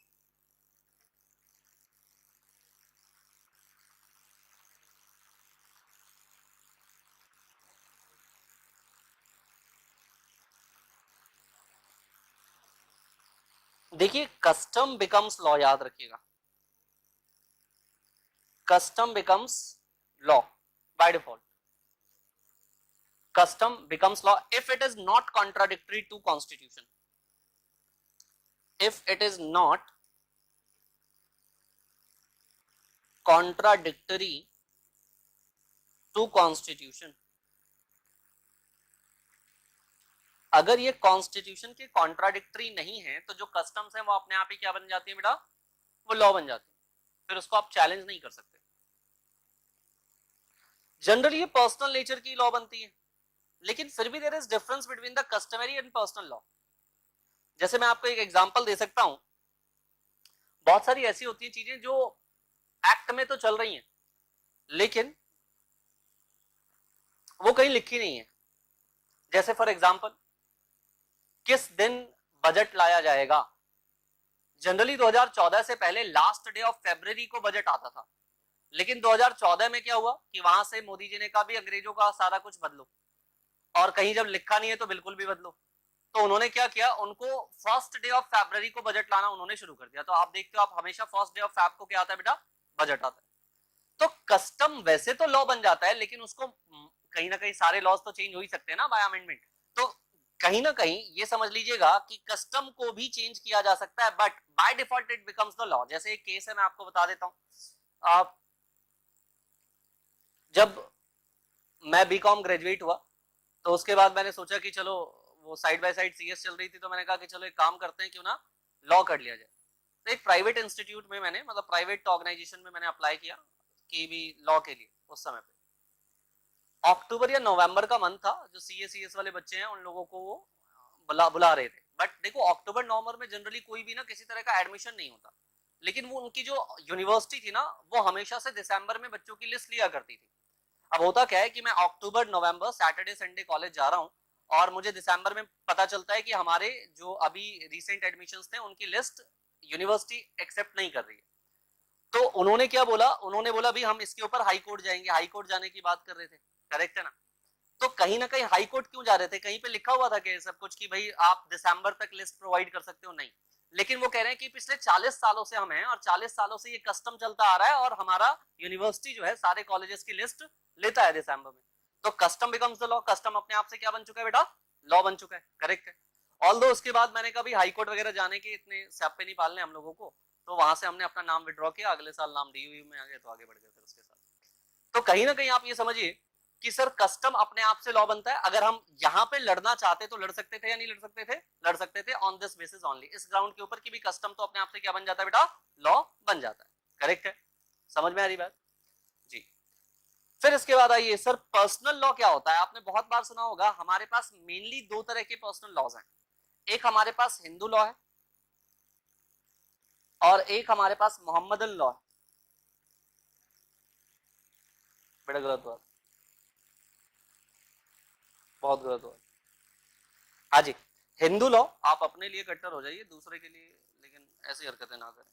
देखिए कस्टम बिकम्स लॉ, याद रखिएगा, custom becomes law by default. Custom becomes law if it is not contradictory to constitution. If it is not contradictory to constitution. अगर ये constitution के contradictory नहीं है तो जो कस्टम्स हैं वो अपने आप ही क्या बन जाती है बेटा, वो लॉ बन जाती है, फिर उसको आप चैलेंज नहीं कर सकते। जनरली ये पर्सनल नेचर की लॉ बनती है, लेकिन फिर भी there is difference between the customary and personal law. जैसे मैं आपको एक एग्जांपल दे सकता हूं, बहुत सारी ऐसी होती है चीजें जो एक्ट में तो चल रही हैं लेकिन वो कहीं लिखी नहीं है। जैसे फॉर एग्जांपल, किस दिन बजट लाया जाएगा। जनरली 2014 से पहले लास्ट डे ऑफ फरवरी को बजट आता था, लेकिन 2014 में क्या हुआ कि वहां से मोदी जी ने कहा भी अंग्रेजों का सारा कुछ बदलो, और कहीं जब लिखा नहीं है तो बिल्कुल भी बदलो। तो उन्होंने क्या किया, उनको फर्स्ट डे ऑफ फरवरी को बजट लाना उन्होंने शुरू कर दिया। तो आप देखते हो, आप हमेशा फर्स्ट डे ऑफ फेब को क्या आता है बेटा, बजट आता है। तो कस्टम वैसे तो लॉ बन जाता है, लेकिन उसको कहीं ना कहीं सारे लॉज तो चेंज हो ही सकते हैं ना बाय अमेंडमेंट। तो कहीं ना कहीं ये समझ लीजिएगा कि कस्टम को भी चेंज किया जा सकता है, but by default it becomes the law. जैसे एक केस है, मैं आपको बता देता हूं। जब मैं बीकॉम ग्रेजुएट हुआ तो उसके बाद मैंने सोचा कि चलो, वो साइड बाय साइड सीएस चल रही थी, तो मैंने कहा कि चलो एक काम करते हैं, क्यों ना लॉ कर लिया जाए। तो एक प्राइवेट इंस्टीट्यूट में मैंने, मतलब प्राइवेट ऑर्गेनाइजेशन में मैंने अप्लाई किया कि भी लॉ के लिए। उस समय पे अक्टूबर या नवंबर का मंथ था, जो सीएस वाले बच्चे हैं उन लोगों को वो बुला रहे थे, बट देखो अक्टूबर नवंबर में जनरली कोई भी ना किसी तरह का एडमिशन नहीं होता, लेकिन वो उनकी जो यूनिवर्सिटी थी ना वो हमेशा से दिसंबर में बच्चों की लिस्ट लिया करती थी। अब होता क्या है कि मैं अक्टूबर नवंबर सैटरडे संडे कॉलेज जा रहा हूँ और मुझे दिसंबर में पता चलता है कि हमारे जो अभी रिसेंट एडमिशंस थे उनकी लिस्ट यूनिवर्सिटी एक्सेप्ट नहीं कर रही है। तो उन्होंने क्या बोला, उन्होंने बोला भी हम इसके ऊपर हाई कोर्ट जाएंगे, हाई कोर्ट जाने की बात कर रहे थे, करेक्ट है ना। तो कहीं ना कहीं हाई कोर्ट क्यों जा रहे थे, कहीं पे लिखा हुआ था कि सब कुछ कि भाई आप दिसंबर तक लिस्ट प्रोवाइड कर सकते हो, नहीं। लेकिन वो कह रहे हैं कि पिछले 40 सालों से हम हैं और 40 सालों से ये कस्टम चलता आ रहा है और हमारा यूनिवर्सिटी जो है सारे कॉलेजेस की लिस्ट लेता है दिसंबर में। तो custom becomes the law, custom अपने आप से क्या बन चुका है बेटा, लॉ बन चुका है, करेक्ट है। ऑल्दो उसके बाद मैंने कहा भी हाई कोर्ट वगैरह जाने के इतने स्यापे नहीं पालने हम लोगों को, तो वहां से हमने अपना नाम विड्रॉ किया, अगले साल नाम डीयू में आ गया तो आगे बढ़ गए फिर उसके साथ। तो कहीं ना कहीं आप ये समझिए कि सर कस्टम अपने आप से लॉ बनता है। अगर हम यहाँ पे लड़ना चाहते तो लड़ सकते थे या नहीं लड़ सकते थे, लड़ सकते थे ऑन दिस बेसिस ओनली, इस ग्राउंड के ऊपर कि भी कस्टम तो अपने आप से क्या बन जाता है बेटा, लॉ बन जाता है, करेक्ट है। समझ में आ रही बात जी। फिर इसके बाद आइए सर पर्सनल लॉ क्या होता है। आपने बहुत बार सुना होगा हमारे पास मेनली दो तरह के पर्सनल लॉज हैं, एक हमारे पास हिंदू लॉ है और एक हमारे पास मोहम्मदन लॉ है। बड़ा गलत हुआ, बहुत गलत हुआ। हाँ जी, हिंदू लॉ आप अपने लिए कट्टर हो जाइए, दूसरे के लिए लेकिन ऐसी हरकतें ना करें।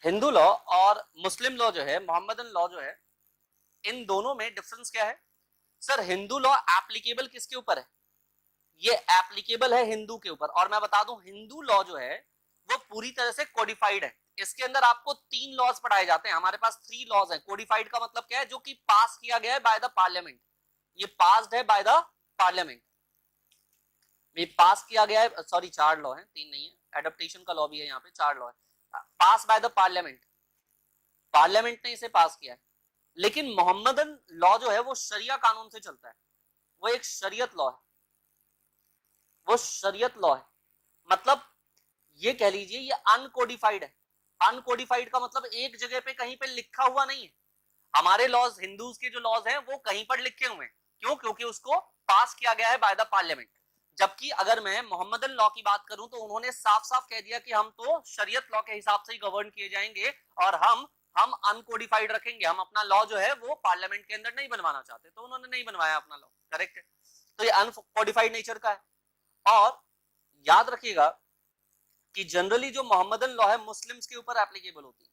हिंदू लॉ और मुस्लिम लॉ जो है, मोहम्मदन लॉ जो है, इन दोनों में डिफरेंस क्या है। सर हिंदू लॉ एप्लीकेबल किसके ऊपर है, ये एप्लीकेबल है हिंदू के ऊपर। और मैं बता दूं हिंदू लॉ जो है वो पूरी तरह से कोडिफाइड है। इसके अंदर आपको 3 लॉज पढ़ाए जाते हैं, हमारे पास 3 लॉज हैं। कोडिफाइड का मतलब क्या है, जो कि पास किया गया है बाय द पार्लियामेंट, ये पास्ड है बाय द पार्लियामेंट, ये पास किया गया है। सॉरी 4 लॉ है, 3 नहीं है, एडेप्टेशन का लॉ भी है यहाँ पे, 4 लॉ है। पास बाय द पार्लियामेंट, पार्लियामेंट ने इसे पास किया है। लेकिन मोहम्मदन लॉ जो है वो शरिया कानून से चलता है, वो एक शरीयत लॉ है, वो शरीयत लॉ है। मतलब ये कह लीजिए ये अनकोडिफाइड है। अनकोडिफाइड का मतलब एक जगह पे कहीं पे लिखा हुआ नहीं है। हमारे लॉज, हिंदूज के जो लॉज हैं वो कहीं पर लिखे हुए हैं, क्यों, क्योंकि उसको पास किया गया है बाय द पार्लियामेंट। जबकि अगर मैं मोहम्मदन लॉ की बात करूं तो उन्होंने साफ साफ कह दिया कि हम तो शरीयत लॉ के हिसाब से ही गवर्न किए जाएंगे और हम अनकोडिफाइड रखेंगे, हम अपना लॉ जो है वो पार्लियामेंट के अंदर नहीं बनवाना चाहते, तो उन्होंने नहीं बनवाया अपना लॉ, करेक्ट है। तो ये अनकोडिफाइड नेचर का है। और याद रखिएगा कि जनरली जो मोहम्मदन लॉ है मुस्लिम्स के ऊपर एप्लीकेबल होती है,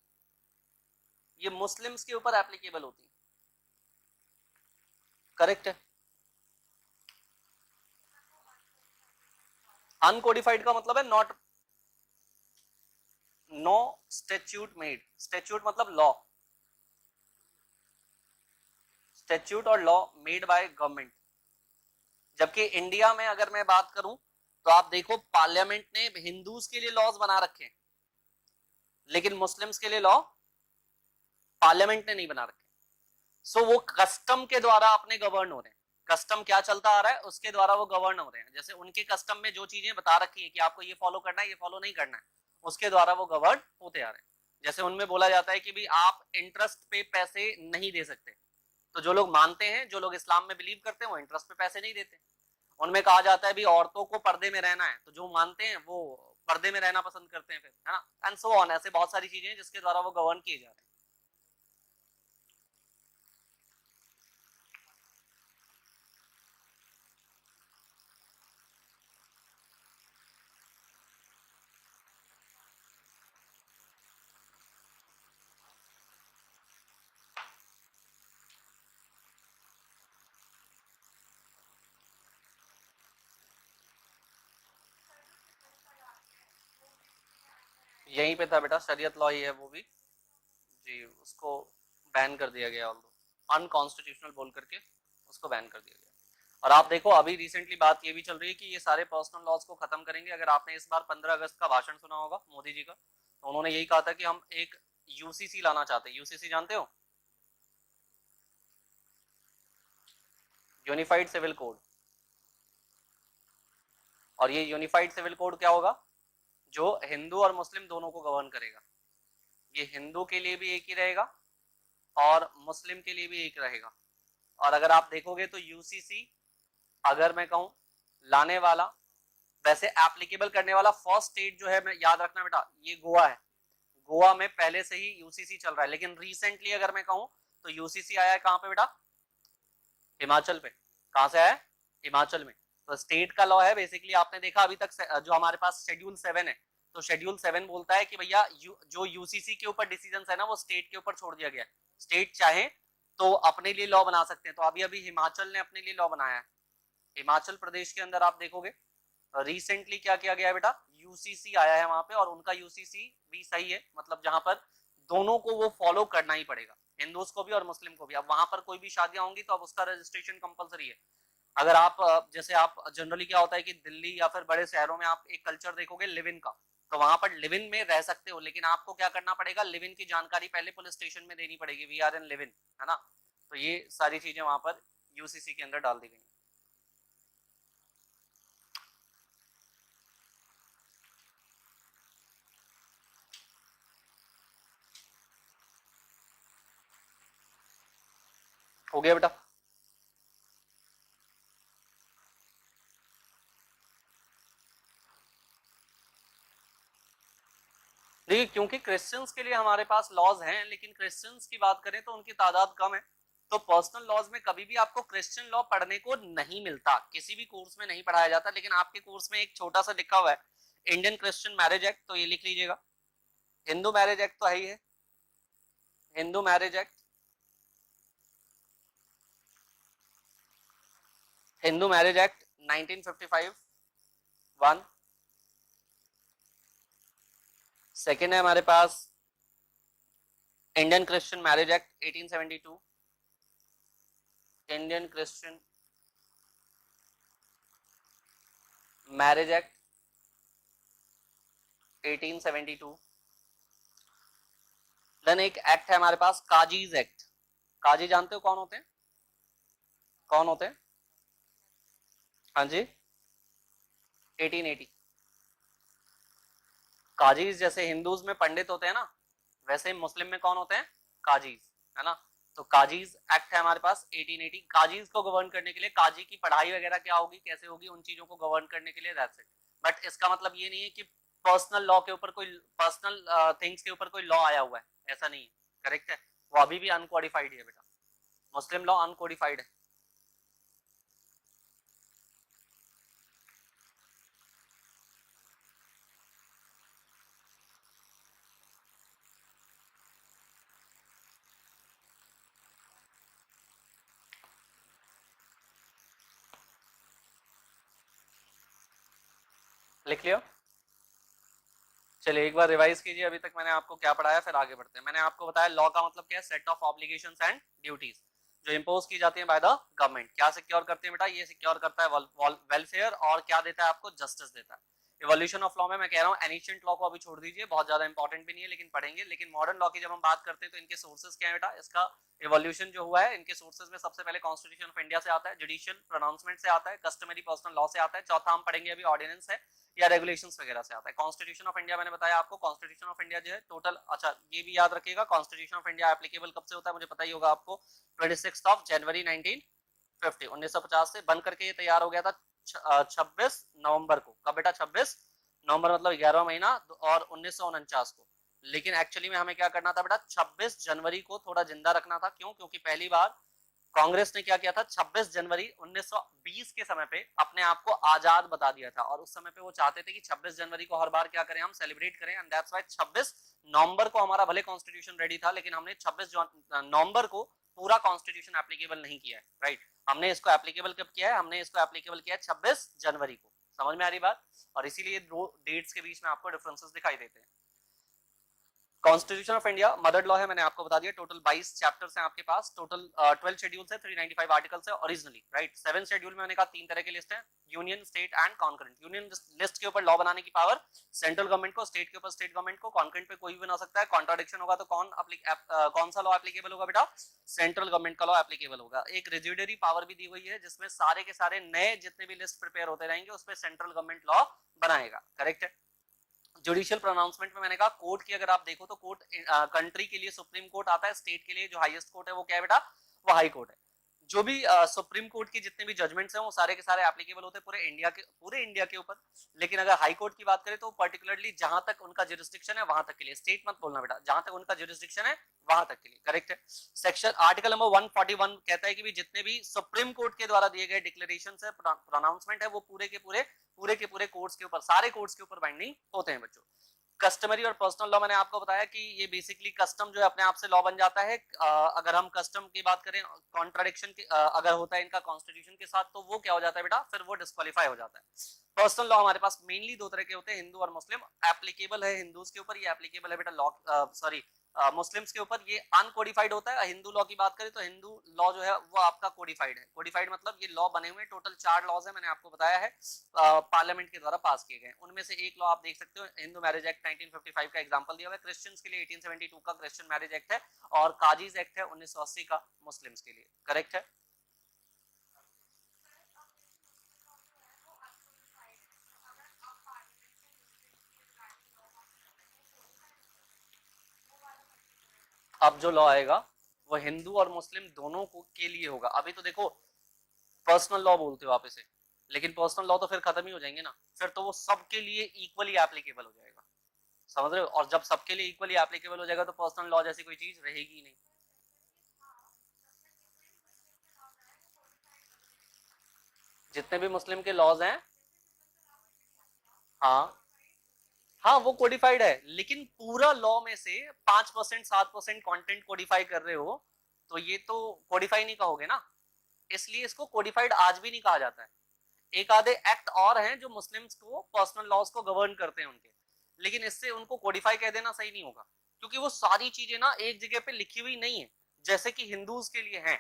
ये मुस्लिम्स के ऊपर एप्लीकेबल होती है, करेक्ट है। अनकोडिफाइड का मतलब है not, no statute made, statute मतलब लॉ, स्टेच्यूट और लॉ मेड बाय गवर्नमेंट। जबकि इंडिया में अगर मैं बात करूं तो आप देखो पार्लियामेंट ने हिंदूज के लिए लॉज बना रखे हैं, लेकिन मुस्लिम्स के लिए लॉ पार्लियामेंट ने नहीं बना रखे। सो वो कस्टम के द्वारा अपने गवर्न हो रहे हैं, कस्टम क्या चलता आ रहा है उसके द्वारा वो गवर्न हो रहे हैं। जैसे उनके कस्टम में जो चीजें बता रखी है कि आपको ये फॉलो करना है, ये फॉलो नहीं करना है, उसके द्वारा वो गवर्न होते आ रहे हैं। जैसे उनमें बोला जाता है कि भी आप इंटरेस्ट पे पैसे नहीं दे सकते, तो जो लोग मानते हैं, जो लोग इस्लाम में बिलीव करते हैं वो इंटरेस्ट पे पैसे नहीं देते। उनमें कहा जाता है भी औरतों को पर्दे में रहना है, तो जो मानते हैं वो पर्दे में रहना पसंद करते हैं फिर, है ना, एंड सो ऑन। ऐसे बहुत सारी चीजें हैं जिसके द्वारा वो गवर्न किए जा रहे हैं। यहीं पे था बेटा, शरीयत लॉ ही है वो भी जी, उसको बैन कर दिया गया, अनकॉन्स्टिट्यूशनल बोल करके उसको बैन कर दिया गया। और आप देखो अभी रिसेंटली बात ये भी चल रही है कि ये सारे पर्सनल लॉज को खत्म करेंगे। अगर आपने इस बार 15 अगस्त का भाषण सुना होगा मोदी जी का, तो उन्होंने यही कहा था कि हम एक यूसीसी लाना चाहते हैं। यूसीसी जानते हो, यूनिफाइड सिविल कोड। और ये यूनिफाइड सिविल कोड क्या होगा, जो हिंदू और मुस्लिम दोनों को गवर्न करेगा। ये हिंदू के लिए भी एक ही रहेगा और मुस्लिम के लिए भी एक रहेगा। और अगर आप देखोगे तो यूसीसी, अगर मैं कहूं लाने वाला, वैसे एप्लीकेबल करने वाला फर्स्ट स्टेट जो है, मैं याद रखना बेटा, ये गोवा है। गोवा में पहले से ही यूसीसी चल रहा है, लेकिन रिसेंटली अगर मैं कहूं तो यूसीसी आया है कहां पे बेटा? हिमाचल पे। कहां से आया है? हिमाचल में। तो स्टेट का लॉ है बेसिकली। आपने देखा अभी तक जो हमारे पास शेड्यूल 7 है, तो शेड्यूल 7 बोलता है कि भैया जो यूसीसी के ऊपर डिसीजन है ना, वो स्टेट के ऊपर छोड़ दिया गया है। स्टेट चाहे तो अपने लिए लॉ बना सकते हैं। तो अभी अभी हिमाचल ने अपने लिए लॉ बनाया है। हिमाचल प्रदेश के अंदर आप देखोगे रिसेंटली क्या किया गया है बेटा, यूसीसी आया है वहां पे, और उनका यूसीसी भी सही है, मतलब जहां पर दोनों को वो फॉलो करना ही पड़ेगा, हिंदूज को भी और मुस्लिम को भी। अब वहां पर कोई भी शादियां होंगी तो अब उसका रजिस्ट्रेशन कंपलसरी है। अगर आप जैसे आप जनरली क्या होता है कि दिल्ली या फिर बड़े शहरों में आप एक कल्चर देखोगे लिव इन का, तो वहां पर लिव इन में रह सकते हो, लेकिन आपको क्या करना पड़ेगा, लिव इन की जानकारी पहले पुलिस स्टेशन में देनी पड़ेगी, we are in live in, है ना। तो ये सारी चीजें वहां पर यूसीसी के अंदर डाल दी गई। हो गया बेटा? देखिए, क्योंकि क्रिश्चियंस के लिए हमारे पास लॉज हैं, लेकिन क्रिश्चियंस की बात करें तो उनकी तादाद कम है, तो पर्सनल लॉज में कभी भी आपको क्रिश्चियन लॉ पढ़ने को नहीं मिलता, किसी भी कोर्स में नहीं पढ़ाया जाता। लेकिन आपके कोर्स में एक छोटा सा लिखा हुआ है इंडियन क्रिश्चियन मैरिज एक्ट, तो ये लिख लीजिएगा। हिंदू मैरिज एक्ट तो है ही है, Hindu marriage act, Hindu marriage act 1955 one. Second है हमारे पास Indian Christian marriage act 1872, Indian Christian marriage act 1872। Then एक एक्ट है हमारे पास काजीज एक्ट। काजी जानते हो कौन होते हैं? कौन होते हैं? हाँ जी, 1880। काजीज जैसे हिंदूज में पंडित होते हैं ना, वैसे ही मुस्लिम में कौन होते हैं? काजीज, है ना। तो काजीज एक्ट है हमारे पास 1880। काजीज को गवर्न करने के लिए, काजी की पढ़ाई वगैरह क्या होगी, कैसे होगी, उन चीजों को गवर्न करने के लिए, दैट्स इट। बट इसका मतलब ये नहीं है कि पर्सनल लॉ के ऊपर कोई, पर्सनल थिंग्स के ऊपर कोई लॉ आया हुआ है, ऐसा नहीं है। करेक्ट है, वो अभी भी अनकोडिफाइड है बेटा, मुस्लिम लॉ अनकोडिफाइड है। लिख लियो। चलिए एक बार रिवाइज कीजिए अभी तक मैंने आपको क्या पढ़ाया, फिर आगे बढ़ते हैं। मैंने आपको बताया लॉ का मतलब क्या है, set of obligations and duties जो इंपोज की जाती है बाय द गवर्नमेंट। क्या सिक्योर करते हैं बेटा? ये सिक्योर करता है वेलफेयर, और क्या देता है आपको? जस्टिस देता है। इवोल्यूशन ऑफ लॉ में मैं कह रहा हूँ एनिशिएंट लॉ को अभी छोड़ दीजिए, बहुत ज्यादा इंपॉर्टेंट भी नहीं है, लेकिन पढ़ेंगे। लेकिन मॉडर्न लॉ की जब हम बात करते हैं तो इनके सोर्सेज क्या है बेटा? इसका इवोल्यूशन जो हुआ है इनके सोर्सेज में, सबसे पहले कॉन्स्टिट्यूशन ऑफ इंडिया से आता है, जुडिशियल प्रोनाउंसमेंट से आता है, कस्टमरी पर्सनल लॉ से आता है, चौथा हम पढ़ेंगे अभी ऑर्डिनेंस है या रेगुलेशंस वगैरह से आता है। कॉन्स्टिट्यूशन ऑफ इंडिया मैंने बताया आपको, कॉन्स्टिट्यूशन ऑफ इंडिया जो है टोटल, अच्छा ये भी याद रखिएगा, कॉन्स्टिट्यूशन ऑफ इंडिया एप्लीकेबल कब से होता है मुझे पता ही होगा आपको, 26 जनवरी 1950 से बन करके ये तैयार हो गया था 26 नवंबर को। कब बेटा? 26 नवंबर, मतलब 11वां महीना, और 1949 को। लेकिन एक्चुअली में हमें क्या करना था बेटा? 26 जनवरी को थोड़ा जिंदा रखना था। क्यों? क्योंकि पहली बार कांग्रेस ने क्या किया था, 26 जनवरी 1920 के समय पे अपने आप को आजाद बता दिया था, और उस समय पे वो चाहते थे कि 26 जनवरी को हर बार क्या करें, हम सेलिब्रेट करें, एंड दैट्स व्हाई 26 नवंबर को हमारा भले कॉन्स्टिट्यूशन रेडी था, लेकिन हमने 26 नवंबर को पूरा कॉन्स्टिट्यूशन एप्लीकेबल नहीं किया है, राइट। हमने इसको एप्लीकेबल कब किया है? हमने इसको एप्लीकेबल किया है 26 जनवरी को। समझ में आ रही बात? और इसीलिए दो डेट्स के बीच में आपको डिफरेंसेस दिखाई देते हैं। Constitution of India mother law है, मैंने आपको बता दिया। टोटल 22 चैप्टर्स हैं आपके पास, टोटल 12 शेड्यूल्स है, 395 आर्टिकल्स है ओरिजिनली, राइट। 7 शेड्यूल में मैंने कहा 3 तरह की लिस्ट है, union, state and concurrent. Union list के ऊपर लॉ बनाने की पावर सेंट्रल गवर्नमेंट को, स्टेट के ऊपर स्टेट गवर्नमेंट को, कॉन्करेंट पे कोई भी बना सकता है। कॉन्ट्राडिक्शन होगा तो कौन सा लॉ एप्लीकेबल होगा बेटा? सेंट्रल गवर्नमेंट का लॉ एप्लीकेबल होगा। एक रेजिडरी पावर भी दी हुई है, जिसमें सारे के सारे नए जितने भी लिस्ट प्रिपेयर होते रहेंगे उस पर सेंट्रल गवर्नमेंट लॉ बनाएगा, करेक्ट है। जुडिशियल प्रोनाउंसमेंट में मैंने कहा कोर्ट की अगर आप देखो तो कोर्ट कंट्री के लिए सुप्रीम कोर्ट आता है, स्टेट के लिए जो हाईएस्ट कोर्ट है वो क्या है बेटा? वो हाई कोर्ट है। जो भी सुप्रीम कोर्ट की जितने भी जजमेंट्स हैं वो सारे के सारे एप्लीकेबल होते हैं पूरे इंडिया के ऊपर। लेकिन अगर हाई कोर्ट की बात करें तो पर्टिकुलरली जहां तक उनका जुरिस्डिक्शन है वहां तक के लिए, स्टेट मत बोलना बेटा, जहां तक उनका जुरिस्डिक्शन है वहां तक के लिए, करेक्ट है। सेक्शन आर्टिकल नंबर 141 कहता है कि भी जितने भी सुप्रीम कोर्ट के द्वारा दिए गए डिक्लेरेशन है, प्रोनाउंसमेंट है, वो पूरे के पूरे कोर्ट्स के ऊपर, सारे कोर्ट्स के ऊपर बाइंडिंग होते हैं बच्चों। कस्टमरी और पर्सनल लॉ मैंने आपको बताया कि ये बेसिकली कस्टम जो है अपने आप से लॉ बन जाता है। अगर हम कस्टम की बात करें, कॉन्ट्राडिक्शन अगर होता है इनका कॉन्स्टिट्यूशन के साथ तो वो क्या हो जाता है बेटा, फिर वो डिस्क्वालीफाई हो जाता है। पर्सनल लॉ हमारे पास मेनली दो तरह के होते हैं, हिंदू और मुस्लिम। एप्लीकेबल है हिंदूज के ऊपर, ये एप्लीकेबल है बेटा लॉ सॉरी मुस्लिम्स के ऊपर, ये अनकोडिफाइड होता है। हिंदू लॉ की बात करें तो हिंदू लॉ जो है वो आपका कोडिफाइड है। कोडिफाइड मतलब ये लॉ बने हुए, टोटल 4 लॉज है, मैंने आपको बताया है पार्लियामेंट के द्वारा पास किए गए। उनमें से एक लॉ आप देख सकते हो, हिंदू मैरिज एक्ट 1955 का एग्जांपल दिया हुआ है। क्रिश्चियंस के लिए 1872 का क्रिश्चियन मैरिज एक्ट है, और काजीज एक्ट है 1980 का मुस्लिम्स के लिए, करेक्ट है। अब जो लॉ आएगा वो हिंदू और मुस्लिम दोनों को के लिए होगा। अभी तो देखो पर्सनल लॉ बोलते हो आप इसे, लेकिन पर्सनल लॉ तो फिर खत्म ही हो जाएंगे ना, फिर तो वो सबके लिए इक्वली एप्लीकेबल हो जाएगा, समझ रहे हो। और जब सबके लिए इक्वली एप्लीकेबल हो जाएगा तो पर्सनल लॉ जैसी कोई चीज रहेगी नहीं। जितने भी मुस्लिम के लॉज हैं, हाँ हाँ वो कोडिफाइड है, लेकिन पूरा लॉ में से 5% 7% कंटेंट कोडिफाई कर रहे हो तो ये तो कोडिफाई नहीं कहोगे ना, इसलिए इसको कोडिफाइड आज भी नहीं कहा जाता है। एक आधे एक्ट और हैं जो मुस्लिम्स को पर्सनल लॉज को गवर्न करते हैं उनके, लेकिन इससे उनको कोडिफाई कह देना सही नहीं होगा, क्योंकि वो सारी चीजें ना एक जगह पे लिखी हुई नहीं है, जैसे कि हिंदूज के लिए हैं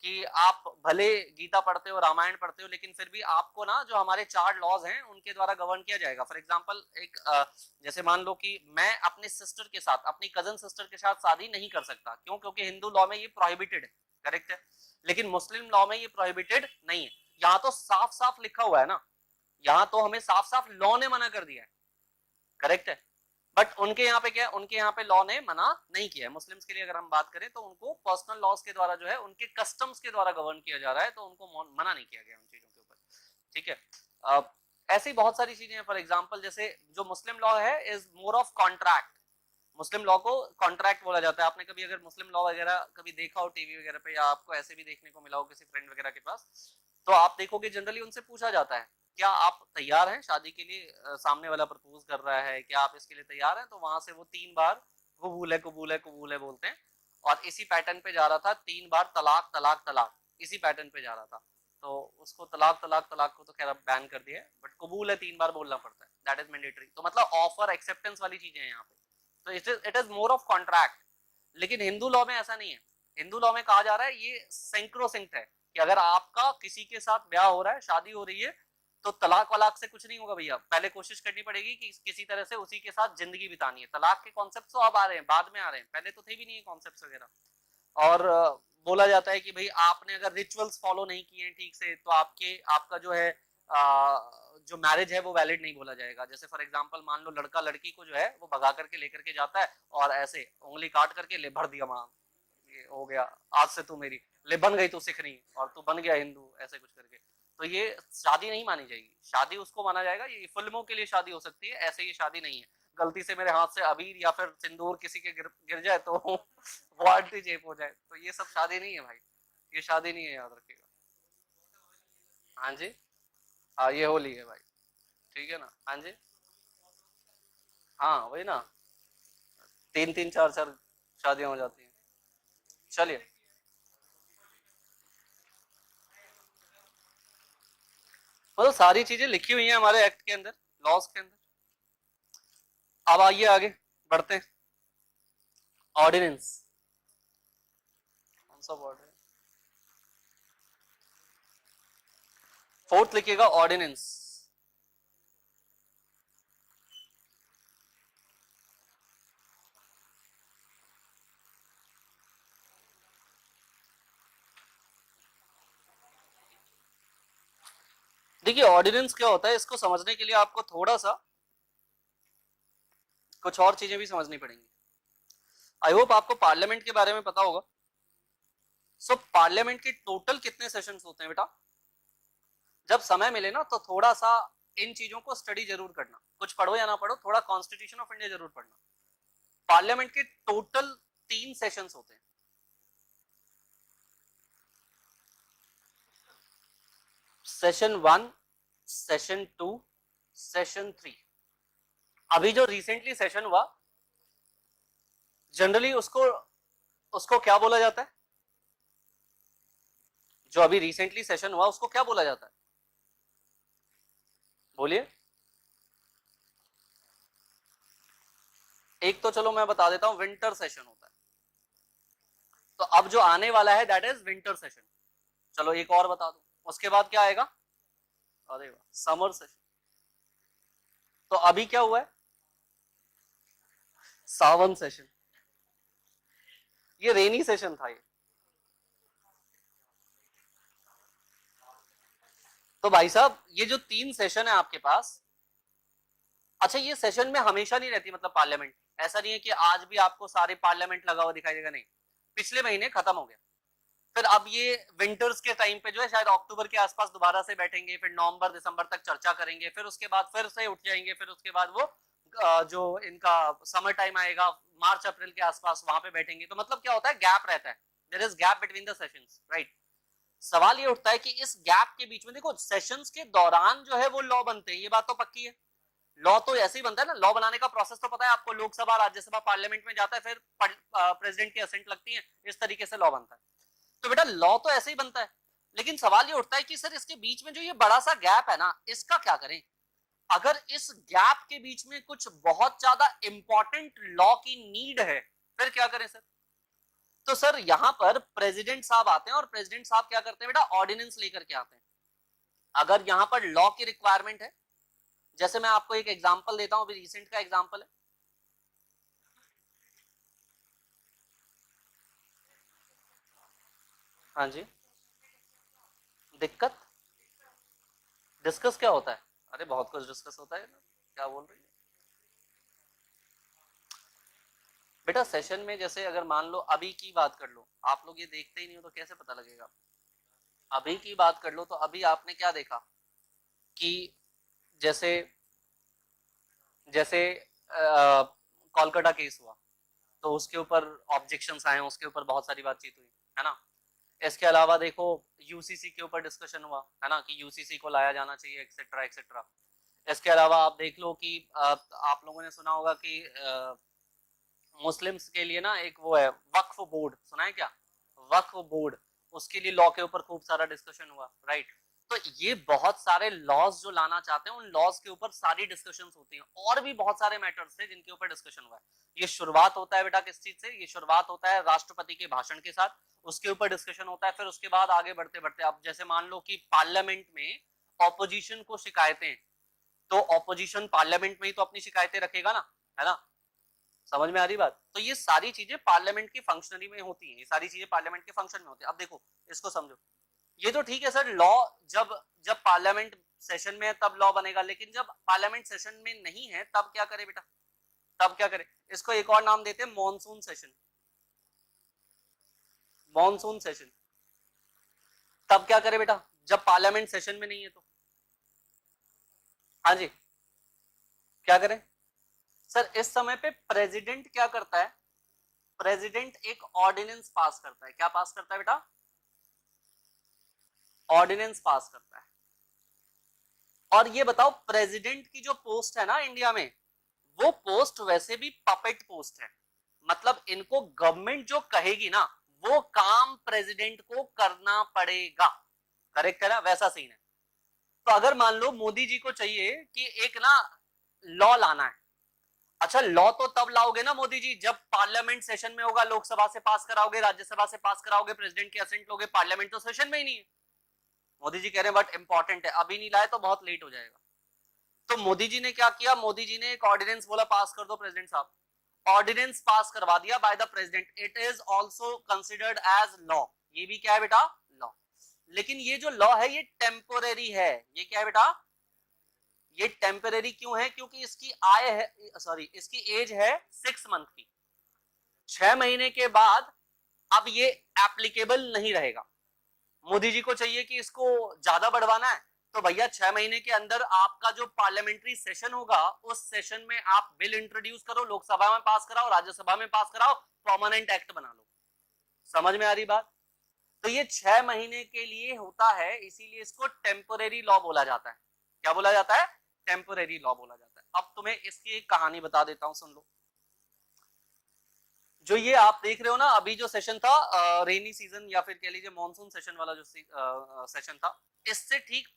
कि आप भले गीता पढ़ते हो, रामायण पढ़ते हो, लेकिन फिर भी आपको ना जो हमारे 4 लॉज हैं उनके द्वारा गवर्न किया जाएगा। फॉर एग्जांपल एक जैसे मान लो कि मैं अपने सिस्टर के साथ, अपनी कजन सिस्टर के साथ शादी नहीं कर सकता, क्यों? क्योंकि हिंदू लॉ में ये प्रोहिबिटेड है, करेक्ट है। लेकिन मुस्लिम लॉ में ये प्रोहिबिटेड नहीं है। यहाँ तो साफ साफ लिखा हुआ है ना, यहाँ तो हमें साफ साफ लॉ ने मना कर दिया है, करेक्ट है। बट उनके यहाँ पे क्या है, उनके यहाँ पे लॉ ने मना नहीं किया है। मुस्लिम्स के लिए अगर हम बात करें तो उनको पर्सनल लॉज के द्वारा जो है उनके कस्टम्स के द्वारा गवर्न किया जा रहा है, तो उनको मना नहीं किया गया उन चीजों के ऊपर, ठीक है। ऐसी बहुत सारी चीजें हैं। फॉर एग्जाम्पल जैसे जो मुस्लिम लॉ है is more of contract, Muslim law को कॉन्ट्रैक्ट बोला जाता है। आपने कभी अगर मुस्लिम लॉ वगैरह कभी देखा हो टीवी वगैरह पे, या आपको ऐसे भी देखने को मिला हो किसी फ्रेंड वगैरह के पास, तो आप देखोगे जनरली उनसे पूछा जाता है क्या आप तैयार हैं शादी के लिए, सामने वाला प्रपोज कर रहा है, क्या आप इसके लिए तैयार हैं, तो वहां से वो 3 बार कबूल है कबूल है कबूल है बोलते हैं। और इसी पैटर्न पे जा रहा था 3 बार तलाक तलाक तलाक, इसी पैटर्न पे जा रहा था, तो उसको तलाक तलाक तलाक को तो खैर बैन कर दिया है, बट कबूल है 3 बार बोलना पड़ता है, दैट इज मैंडेटरी। तो मतलब ऑफर एक्सेप्टेंस वाली चीजें हैं यहाँ पे, तो it is more of contract. लेकिन हिंदू लॉ में ऐसा नहीं है। हिंदू लॉ में कहा जा रहा है ये सेंक्रोसिंक्ट है कि अगर आपका किसी के साथ ब्याह हो रहा है, शादी हो रही है, तो तलाक वलाक से कुछ नहीं होगा भैया। पहले कोशिश करनी पड़ेगी कि किसी तरह से उसी के साथ जिंदगी बितानी है। तलाक के कॉन्सेप्ट तो अब आ रहे हैं, बाद में आ रहे हैं, पहले तो थे भी नहीं कॉन्सेप्ट वगैरह। और बोला जाता है कि भाई आपने अगर रिचुअल्स फॉलो नहीं किए हैं ठीक से तो आपका जो है जो मैरिज है वो वैलिड नहीं बोला जाएगा। जैसे फॉर एग्जांपल मान लो लड़का लड़की को जो है वो भगा करके लेकर के जाता है और ऐसे उंगली काट करके ले भर दिया मां, ये हो गया, आज से तू मेरी, ले बन गई तू सिखनी और तू बन गया हिंदू, ऐसे कुछ करके, तो ये शादी नहीं मानी जाएगी। शादी उसको माना जाएगा, ये फिल्मों के लिए शादी हो सकती है, ऐसे ये शादी नहीं है। गलती से मेरे हाथ से अबीर या फिर सिंदूर किसी के गिर जाए तो वो आंटी चेप हो जाए, तो ये सब शादी नहीं है भाई, ये शादी नहीं है, याद रखिएगा। हाँ जी, हाँ ये होली है भाई, ठीक है ना, हाँ जी, हाँ वही ना, 3 3 4 4 शादियां हो जाती हैं। चलिए, मतलब सारी चीजें लिखी हुई हैं हमारे एक्ट के अंदर, लॉज के अंदर। अब आइए आगे बढ़ते हैं। ऑर्डिनेंस, कौन सा वर्ड है, फोर्थ लिखिएगा ऑर्डिनेंस। देखिए ऑर्डिनेंस क्या होता है, इसको समझने के लिए आपको थोड़ा सा कुछ और चीजें भी समझनी पड़ेंगी। आई होप आपको पार्लियामेंट के बारे में पता होगा। सो पार्लियामेंट के टोटल कितने सेशंस होते हैं बेटा? जब समय मिले ना तो थोड़ा सा इन चीजों को स्टडी जरूर करना, कुछ पढ़ो या ना पढ़ो, थोड़ा कॉन्स्टिट्यूशन ऑफ इंडिया जरूर पढ़ना। पार्लियामेंट के टोटल 3 सेशंस होते हैं। Session 1, session 2, session 3। अभी जो रिसेंटली सेशन हुआ, जनरली उसको क्या बोला जाता है? जो अभी रिसेंटली सेशन हुआ उसको क्या बोला जाता है? बोलिए। एक तो चलो मैं बता देता हूं, विंटर सेशन होता है। तो अब जो आने वाला है दैट इज विंटर सेशन। चलो एक और बता दो, उसके बाद क्या आएगा? अरे वाह, समर सेशन। तो अभी क्या हुआ है? सावन सेशन। ये रेनी सेशन था ये। तो भाई साहब ये जो 3 सेशन है आपके पास, अच्छा ये सेशन में हमेशा नहीं रहती मतलब पार्लियामेंट, ऐसा नहीं है कि आज भी आपको सारे पार्लियामेंट लगा हुआ दिखाई देगा, नहीं। पिछले महीने खत्म हो गया, फिर अब ये विंटर्स के टाइम पे जो है शायद अक्टूबर के आसपास दोबारा से बैठेंगे, फिर नवंबर दिसंबर तक चर्चा करेंगे, फिर उसके बाद फिर से उठ जाएंगे, फिर उसके बाद वो जो इनका समर टाइम आएगा मार्च अप्रैल के आसपास, वहां पे बैठेंगे। तो मतलब क्या होता है, गैप रहता है, there is gap between the sessions, right. सवाल ये उठता है कि इस गैप के बीच में, देखो सेशंस के दौरान जो है वो लॉ बनते हैं, ये बात तो पक्की है। लॉ तो ऐसे ही बनता है ना, लॉ बनाने का प्रोसेस तो पता है आपको, लोकसभा राज्यसभा पार्लियामेंट में जाता है, फिर प्रेसिडेंट की असेंट लगती है, इस तरीके से लॉ बनता है। तो बेटा लॉ तो ऐसे ही बनता है, लेकिन सवाल ये उठता है कि सर इसके बीच में जो ये बड़ा सा गैप है ना, इसका क्या करें? अगर इस गैप के बीच में कुछ बहुत ज्यादा इंपॉर्टेंट लॉ की नीड है, फिर क्या करें सर? तो सर यहां पर प्रेसिडेंट साहब आते हैं, और प्रेसिडेंट साहब क्या करते हैं बेटा, ऑर्डिनेंस लेकर के आते हैं। अगर यहां पर लॉ की रिक्वायरमेंट है, जैसे मैं आपको एक एग्जांपल देता हूं, अभी रिसेंट का एग्जांपल है। हाँ जी, दिक्कत डिस्कस क्या होता है? अरे बहुत कुछ डिस्कस होता है, क्या बोल रही है बेटा? सेशन में जैसे अगर मान लो अभी की बात कर लो, आप लोग ये देखते ही नहीं हो तो कैसे पता लगेगा? अभी की बात कर लो तो अभी आपने क्या देखा कि जैसे जैसे कोलकाता केस हुआ, तो उसके ऊपर ऑब्जेक्शंस आए, उसके ऊपर बहुत सारी बातचीत हुई, है ना। इसके अलावा देखो यूसीसी के ऊपर डिस्कशन हुआ, है ना, कि यूसीसी को लाया जाना चाहिए, एक्सेट्रा एक्सेट्रा। इसके अलावा आप देख लो कि आप लोगों ने सुना होगा कि मुस्लिम्स के लिए ना एक वो है वक्फ बोर्ड, सुना है क्या? वक्फ बोर्ड, उसके लिए लॉ के ऊपर खूब सारा डिस्कशन हुआ, राइट। तो ये बहुत सारे लॉज जो लाना चाहते हैं, उन लॉज के ऊपर सारी डिस्कशंस होती हैं, और भी बहुत सारे मैटर्स थे जिनके ऊपर डिस्कशन हुआ है। ये शुरुआत होता है बेटा किस चीज से? ये शुरुआत होता है राष्ट्रपति के भाषण के साथ, उसके ऊपर डिस्कशन होता है, फिर उसके बाद आगे बढ़ते बढ़ते अब जैसे मान लो कि पार्लियामेंट में ऑपोजिशन को शिकायतें, तो ऑपोजिशन पार्लियामेंट में ही तो अपनी शिकायतें रखेगा ना, है ना। समझ में आ रही बात? तो ये सारी चीजें पार्लियामेंट की फंक्शनरी में होती हैं, ये सारी चीजें पार्लियामेंट के फंक्शन में होती है। अब देखो इसको समझो, ये तो ठीक है सर, लॉ जब जब पार्लियामेंट सेशन में है तब लॉ बनेगा, लेकिन जब पार्लियामेंट सेशन में नहीं है तब क्या करे बेटा? तब क्या करे? इसको एक और नाम देते हैं मॉनसून सेशन। Monsoon session. तब क्या करे बेटा, जब पार्लियामेंट सेशन में नहीं है तो? हाँ जी, क्या करें सर? इस समय पे प्रेसिडेंट क्या करता है? प्रेसिडेंट एक ऑर्डिनेंस पास करता है। क्या पास करता है बेटा? ऑर्डिनेंस पास करता है। और ये बताओ, प्रेसिडेंट की जो पोस्ट है ना इंडिया में, वो पोस्ट वैसे भी पपेट पोस्ट है, मतलब इनको गवर्नमेंट जो कहेगी ना वो काम प्रेसिडेंट को करना पड़ेगा। करेक्ट है ना? वैसा सीन है। तो अगर मान लो मोदी जी को चाहिए कि एक ना लॉ लाना है, अच्छा लॉ तो तब लाओगे ना मोदी जी जब पार्लियामेंट सेशन में होगा, लोकसभा से पास कराओगे, राज्यसभा से पास कराओगे, प्रेसिडेंट की असेंट लोगे, पार्लियामेंट तो सेशन में ही नहीं है। मोदी जी कह रहे हैं बट इंपॉर्टेंट है, अभी नहीं लाए तो बहुत लेट हो जाएगा। तो मोदी जी ने क्या किया? मोदी जी ने एक ऑर्डिनेंस बोला पास कर दो प्रेसिडेंट साहब, ऑर्डिनेंस पास करवा दिया by the president. It is also considered as law. ये भी क्या है बेटा? लॉ। लेकिन ये जो लॉ है ये टेम्पोरेरी है। ये क्या है बेटा? ये टेम्परेरी क्यों है? क्योंकि इसकी आय है, सॉरी इसकी एज है 6 मंथ की। 6 महीने के बाद अब ये एप्लीकेबल नहीं रहेगा। मोदी जी को चाहिए कि इसको ज्यादा बढ़वाना है, तो भैया 6 महीने के अंदर आपका जो पार्लियामेंट्री सेशन होगा उस सेशन में आप बिल इंट्रोड्यूस करो, लोकसभा में पास कराओ, राज्यसभा में पास कराओ, परमानेंट एक्ट बना लो। समझ में आ रही बात? तो ये 6 महीने के लिए होता है, इसीलिए इसको टेम्पोरेरी लॉ बोला जाता है। क्या बोला जाता है? टेम्पोरेरी लॉ बोला जाता है। अब तुम्हें इसकी एक कहानी बता देता हूं, सुन लो। जो ये आप देख रहे हो ना, अभी जो सेशन था रेनी सीजन या फिर कह लीजिए मानसून सेशन वाला जो सेशन था, इससे ठीक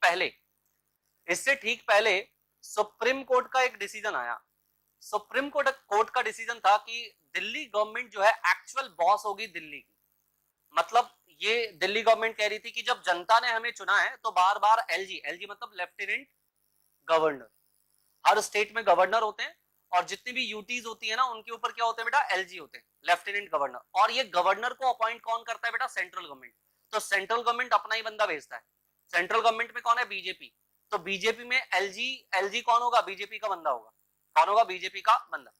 पहले सुप्रीम कोर्ट का एक डिसीजन आया। सुप्रीम कोर्ट का डिसीजन था कि दिल्ली गवर्नमेंट जो है एक्चुअल बॉस होगी दिल्ली की। मतलब ये दिल्ली गवर्नमेंट कह रही थी कि जब जनता ने हमें चुना है तो बार बार एलजी मतलब लेफ्टिनेंट गवर्नर, हर स्टेट में गवर्नर होते हैं और जितनी भी यूटीज होती है ना उनके ऊपर क्या होते हैं बेटा? एलजी होते हैं, लेफ्टिनेंट गवर्नर। और ये गवर्नर को अपॉइंट कौन करता है बेटा? Central government. तो सेंट्रल गवर्नमेंट अपना ही बंदा भेजता है। सेंट्रल गवर्नमेंट में कौन है? बीजेपी। तो बीजेपी में एलजी कौन होगा? बीजेपी का बंदा होगा। कौन होगा? बीजेपी का बंदा।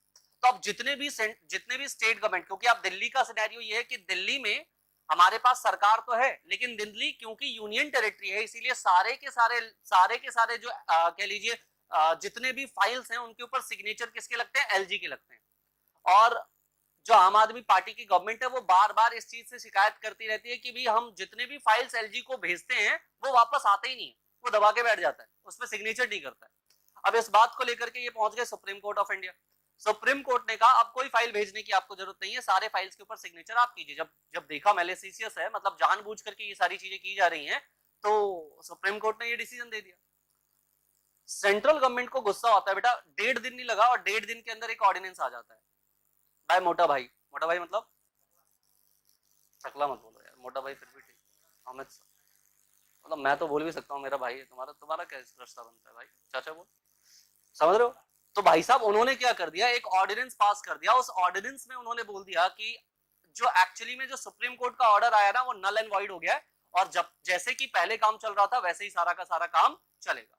तो अब जितने भी स्टेट गवर्नमेंट, क्योंकि अब दिल्ली का सिनेरियो ये है कि दिल्ली में हमारे पास सरकार तो है, लेकिन दिल्ली क्योंकि यूनियन टेरिटरी है, इसीलिए सारे के सारे जो कह लीजिए जितने भी फाइल्स हैं उनके ऊपर सिग्नेचर किसके लगते हैं? एलजी के लगते हैं। और जो आम आदमी पार्टी की गवर्नमेंट है वो बार बार इस चीज से शिकायत करती रहती है कि भी हम जितने भी फाइल्स एलजी को भेजते हैं वो वापस आते ही नहीं है, वो दबा के बैठ जाता है, उसमें सिग्नेचर नहीं करता है। अब इस बात को लेकर के ये पहुंच गए supreme court of India. Supreme court ने कहा अब कोई फाइल भेजने की आपको जरूरत नहीं है, सारे फाइल्स के ऊपर सिग्नेचर आप कीजिए। जब देखा मैलिसियस है, मतलब जानबूझ करके ये सारी चीजें की जा रही हैं, तो सुप्रीम कोर्ट ने ये डिसीजन दे दिया। सेंट्रल गवर्नमेंट को गुस्सा आता है बेटा, 1.5 दिन नहीं लगा और 1.5 दिन के अंदर एक ऑर्डिनेंस आ जाता है। भाई मोटा भाई मतलब टकला मत बोलो यार, मोटा भाई फिर भी ठीक, अमित मतलब मैं तो बोल भी सकता हूँ मेरा भाई है, तुम्हारा क्या रिश्ता बनता है भाई? चाचा बोल, समझ रहे हो? तो भाई साहब उन्होंने क्या कर दिया, एक ऑर्डिनेंस पास कर दिया। उस ऑर्डिनेंस में उन्होंने बोल दिया कि जो एक्चुअली में जो सुप्रीम कोर्ट का ऑर्डर आया ना वो नल एंड वॉइड हो गया है, और जब जैसे कि पहले काम चल रहा था वैसे ही सारा का सारा काम चलेगा।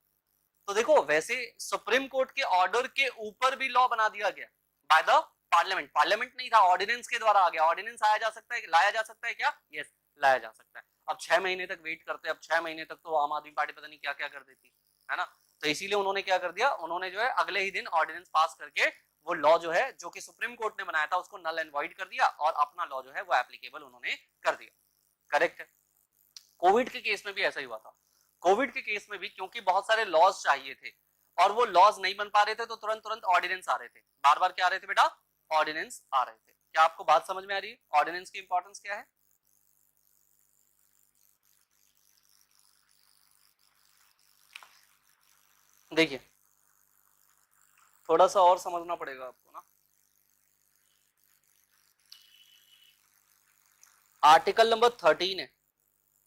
तो देखो, वैसे सुप्रीम कोर्ट के ऑर्डर के ऊपर भी लॉ बना दिया गया बाय द पार्लियामेंट नहीं था, ऑर्डिनेंस के द्वारा आ गया। ऑर्डिनेंस लाया जा सकता है क्या? यस, लाया जा सकता है। अब 6 महीने तक वेट करते हैं, अब 6 महीने तक तो आम आदमी पार्टी पता नहीं क्या क्या कर देती है ना। तो इसीलिए उन्होंने क्या कर दिया, उन्होंने जो है अगले ही दिन ऑर्डिनेंस पास करके वो लॉ जो है जो कि सुप्रीम कोर्ट ने बनाया था उसको नल एंड वॉइड कर दिया और अपना लॉ जो है वो एप्लीकेबल उन्होंने कर दिया। करेक्ट है। कोविड के केस में भी ऐसा ही हुआ था। कोविड के केस में भी क्योंकि बहुत सारे लॉज चाहिए थे और वो लॉज नहीं बन पा रहे थे, तो तुरंत तुरंत ऑर्डिनेंस आ रहे थे। बार बार क्या आ रहे थे बेटा? ऑर्डिनेंस आ रहे थे। क्या आपको बात समझ में आ रही है? ऑर्डिनेंस की इंपॉर्टेंस क्या है? देखिए, थोड़ा सा और समझना पड़ेगा आपको ना। आर्टिकल नंबर 13 है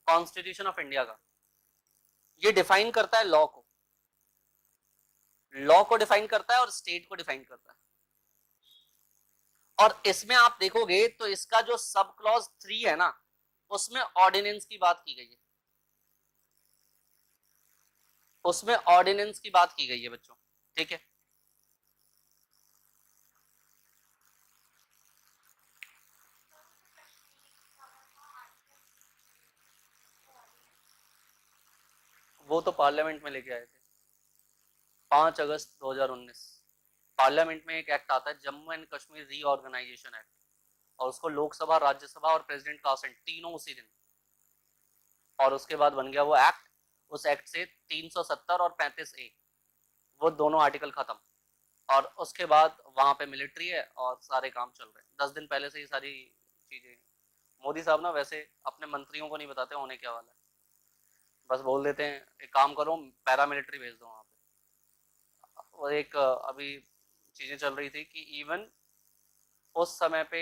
कॉन्स्टिट्यूशन ऑफ इंडिया का, ये डिफाइन करता है लॉ को डिफाइन करता है और स्टेट को डिफाइन करता है। और इसमें आप देखोगे तो इसका जो सब क्लॉज 3 है ना, उसमें ऑर्डिनेंस की बात की गई है, उसमें ऑर्डिनेंस की बात की गई है बच्चों। ठीक है, वो तो पार्लियामेंट में लेके आए थे 5 अगस्त 2019। पार्लियामेंट में एक एक्ट आता है, Jammu and Kashmir reorganisation act, और उसको लोकसभा, राज्यसभा और प्रेसिडेंट का असेंट तीनों उसी दिन, और उसके बाद बन गया वो एक्ट। उस एक्ट से 370 और 35A वो दोनों आर्टिकल खत्म, और उसके बाद वहां पे मिलिट्री है और सारे काम चल रहे हैं। 10 दिन पहले से ये सारी चीजें मोदी साहब ना वैसे अपने मंत्रियों को नहीं बताते होने क्या वाला है, बस बोल देते हैं एक काम करो पैरामिलिट्री भेज दो वहां पे। वो एक अभी चीजें चल रही थी कि इवन उस समय पे,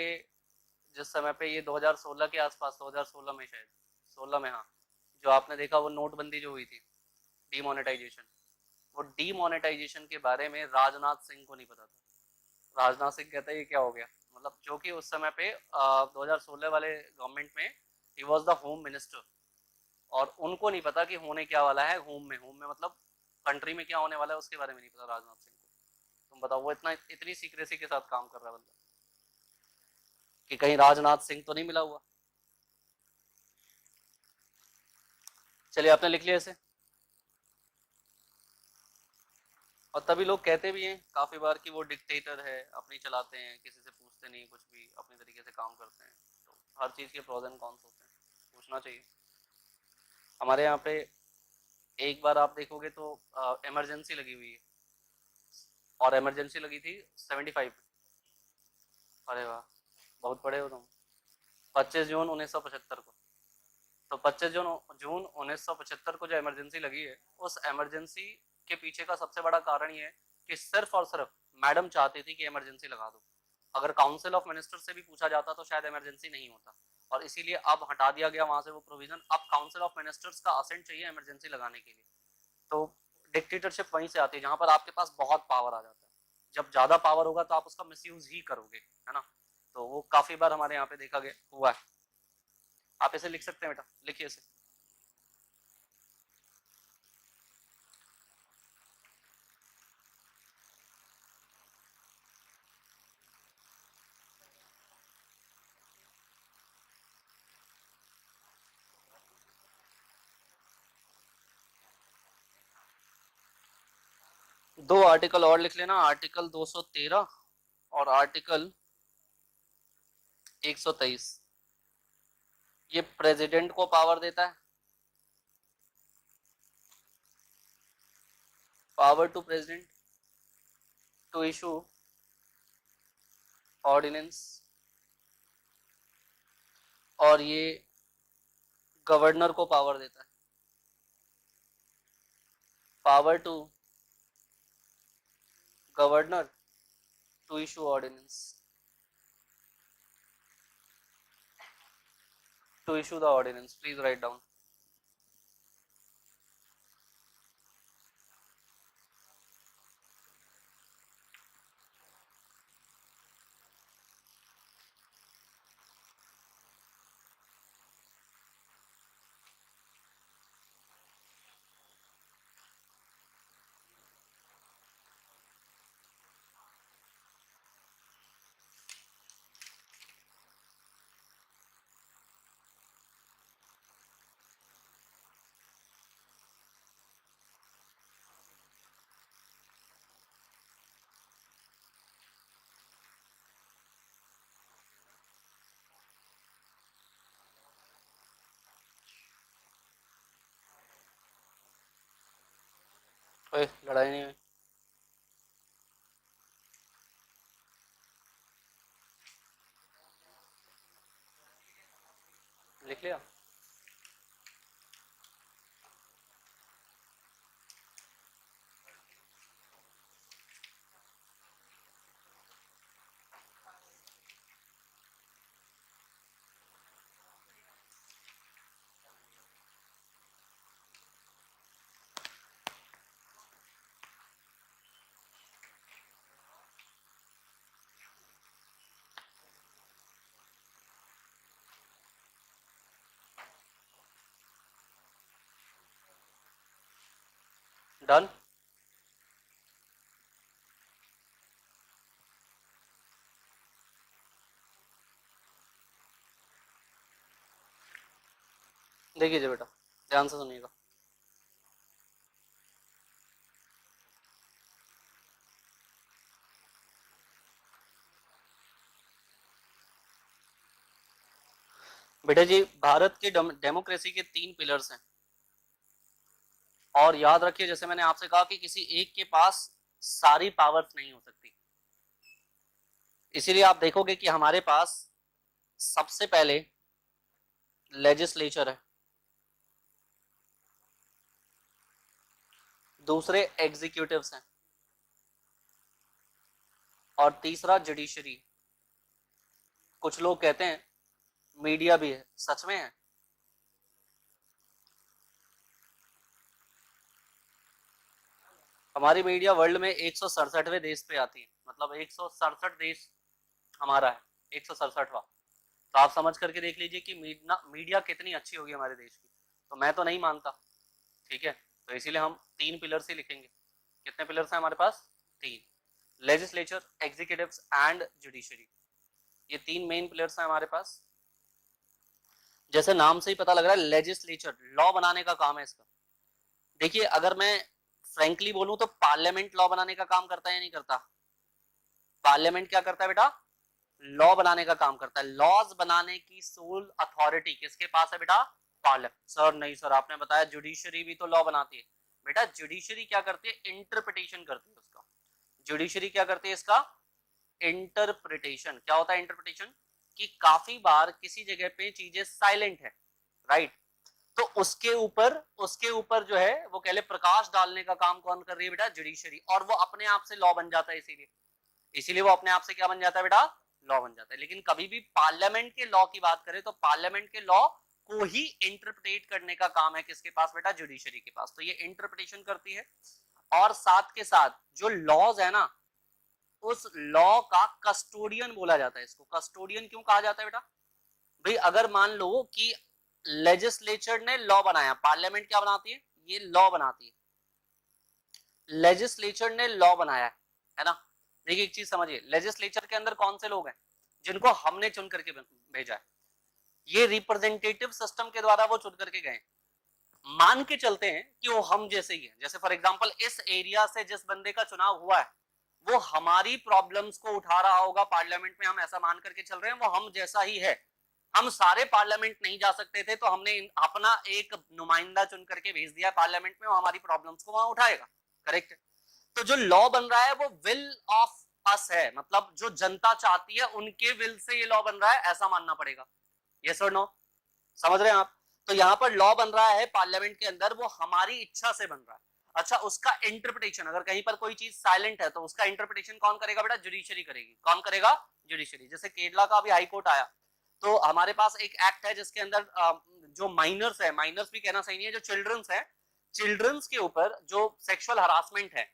जिस समय पे ये 2016 के आसपास, 2016 में शायद, 16 में, हाँ, जो आपने देखा वो नोटबंदी जो हुई थी, डीमोनेटाइजेशन, वो डीमोनेटाइजेशन के बारे में राजनाथ सिंह को नहीं पता था। राजनाथ सिंह कहता है ये क्या हो गया, मतलब जो कि उस समय पे 2016 वाले गवर्नमेंट में he was the home minister, और उनको नहीं पता कि होने क्या वाला है होम में मतलब कंट्री में क्या होने वाला है उसके बारे में नहीं पता राजनाथ सिंह को। तुम बताओ, वो इतनी सीक्रेसी के साथ काम कर रहा है बंदा कि कहीं राजनाथ सिंह तो नहीं मिला हुआ। चलिए आपने लिख लिया इसे। और तभी लोग कहते भी हैं काफी बार कि वो डिक्टेटर है, अपनी चलाते हैं, किसी से पूछते नहीं, कुछ भी अपने तरीके से काम करते हैं। तो हर चीज के प्रोज एंड कॉन्स होते हैं, पूछना चाहिए। हमारे यहाँ पे एक बार आप देखोगे तो इमरजेंसी लगी हुई है, और इमरजेंसी लगी थी 75। अरे वाह, बहुत बड़े हो तुम। 25 जून 1975 को। तो 25 जून 1975 को जो इमरजेंसी लगी है, उस इमरजेंसी के पीछे का सबसे बड़ा कारण ये है कि सिर्फ और सिर्फ मैडम चाहती थी कि इमरजेंसी लगा दो। अगर काउंसिल ऑफ मिनिस्टर से भी पूछा जाता तो शायद इमरजेंसी नहीं होता, और इसीलिए अब हटा दिया गया वहां से वो प्रोविजन। अब काउंसिल ऑफ मिनिस्टर्स का असेंट चाहिए इमरजेंसी लगाने के लिए। तो डिक्टेटरशिप वहीं से आती है जहां पर आपके पास बहुत पावर आ जाता है। जब ज्यादा पावर होगा तो आप उसका मिसयूज ही करोगे, है ना। तो वो काफी बार हमारे यहाँ पे देखा गया हुआ है। आप इसे लिख सकते हैं बेटा, लिखिए इसे। दो आर्टिकल और लिख लेना, आर्टिकल 213 और आर्टिकल 123। ये प्रेसिडेंट को पावर देता है, power to president to issue ordinance. और ये गवर्नर को पावर देता है, power to governor to issue ordinance, to issue the ordinance. Please write down. लड़ाई नहीं हुई। लिख लिया। डन। देखिए बेटा, ध्यान से सुनिएगा। बेटा जी, भारत के डेमोक्रेसी के 3 पिलर्स हैं। और याद रखिए, जैसे मैंने आपसे कहा कि किसी एक के पास सारी पावर्स नहीं हो सकती। इसीलिए आप देखोगे कि हमारे पास सबसे पहले लेजिस्लेचर है, दूसरे एग्जीक्यूटिव्स हैं, और तीसरा जुडिशरी। कुछ लोग कहते हैं मीडिया भी है, सच में है। हमारी मीडिया वर्ल्ड में 167वें देश पे आती है, मतलब 167 देश हमारा है, 167वां। तो आप समझ करके देख लीजिए कि मीडिया कितनी अच्छी होगी हमारे देश की। तो मैं तो नहीं मानता, ठीक है। तो इसीलिए हम 3 पिलर्स ही लिखेंगे। कितने पिलर्स हैं हमारे पास? 3। लेजिस्लेचर, एग्जीक्यूटिव्स एंड जुडिशरी, ये 3 मेन पिलर्स हैं हमारे पास। जैसे नाम से ही पता लग रहा है लेजिस्लेचर, लॉ बनाने का काम है इसका। देखिए अगर मैं फ्रैंकली बोलूं तो पार्लियामेंट लॉ बनाने का काम करता है या नहीं करता? पार्लियामेंट क्या करता है बेटा? लॉ बनाने का काम करता है। लॉज बनाने की सोल अथॉरिटी किसके पास है बेटा? पार्लियामेंट। सर नहीं सर, आपने बताया जुडिशरी भी तो लॉ बनाती है। बेटा जुडिशरी क्या करती है? इंटरप्रिटेशन करती है उसका। जुडिशरी क्या करती है इसका? इंटरप्रिटेशन। क्या होता है इंटरप्रिटेशन? कि काफी बार किसी जगह पे चीजें साइलेंट है, राइट, तो उसके ऊपर जो है वो कह ले प्रकाश डालने का काम कौन कर रही है बेटा? जुडिशरी। और वो अपने आप से लॉ बन जाता है, इसीलिए वो अपने आप से क्या बन जाता है बेटा? लॉ बन जाता है। लेकिन कभी भी पार्लियामेंट के लॉ की बात करें तो पार्लियामेंट के लॉ को ही इंटरप्रेट करने का काम है किसके पास बेटा? जुडिशरी के पास। तो ये इंटरप्रिटेशन करती है। और साथ के साथ जो लॉज है ना, उस लॉ का कस्टोडियन बोला जाता है। इसको कस्टोडियन क्यों कहा जाता है बेटा? भाई अगर मान लो कि लेजिस्लेचर ने लॉ बनाया, पार्लियामेंट क्या बनाती है? ये लॉ बनाती है। लेजिस्लेचर ने लॉ बनाया है ना। देखिए एक चीज समझिए, लेजिस्लेचर के अंदर कौन से लोग हैं? जिनको हमने चुन करके भेजा है। ये रिप्रेजेंटेटिव सिस्टम के द्वारा वो चुन करके गए। मान के चलते हैं कि वो हम जैसे ही है। जैसे फॉर एग्जांपल इस एरिया से जिस बंदे का चुनाव हुआ है वो हमारी प्रॉब्लम्स को उठा रहा होगा पार्लियामेंट में, हम ऐसा मान करके चल रहे हैं वो हम जैसा ही है। हम सारे पार्लियामेंट नहीं जा सकते थे तो हमने अपना एक नुमाइंदा चुन करके भेज दिया पार्लियामेंट में, वो हमारी प्रॉब्लम्स को वहां उठाएगा। करेक्ट है। तो जो लॉ बन रहा है वो विल ऑफ अस है, मतलब जो जनता चाहती है उनके विल से ये लॉ बन रहा है, ऐसा मानना पड़ेगा। यस और नो? समझ रहे हैं आप? तो यहां पर लॉ बन रहा है पार्लियामेंट के अंदर, वो हमारी इच्छा से बन रहा है। अच्छा, उसका इंटरप्रिटेशन, अगर कहीं पर कोई चीज साइलेंट है तो उसका इंटरप्रिटेशन कौन करेगा बेटा? जुडिशरी करेगी। कौन करेगा? जुडिशरी। जैसे केरला का अभी हाई कोर्ट आया तो हमारे पास एक एक्ट है जिसके अंदर जो माइनर्स है, माइनर्स भी कहना सही नहीं है, जो चिल्ड्रंस है, चिल्ड्रंस के ऊपर जो सेक्सुअल हरासमेंट है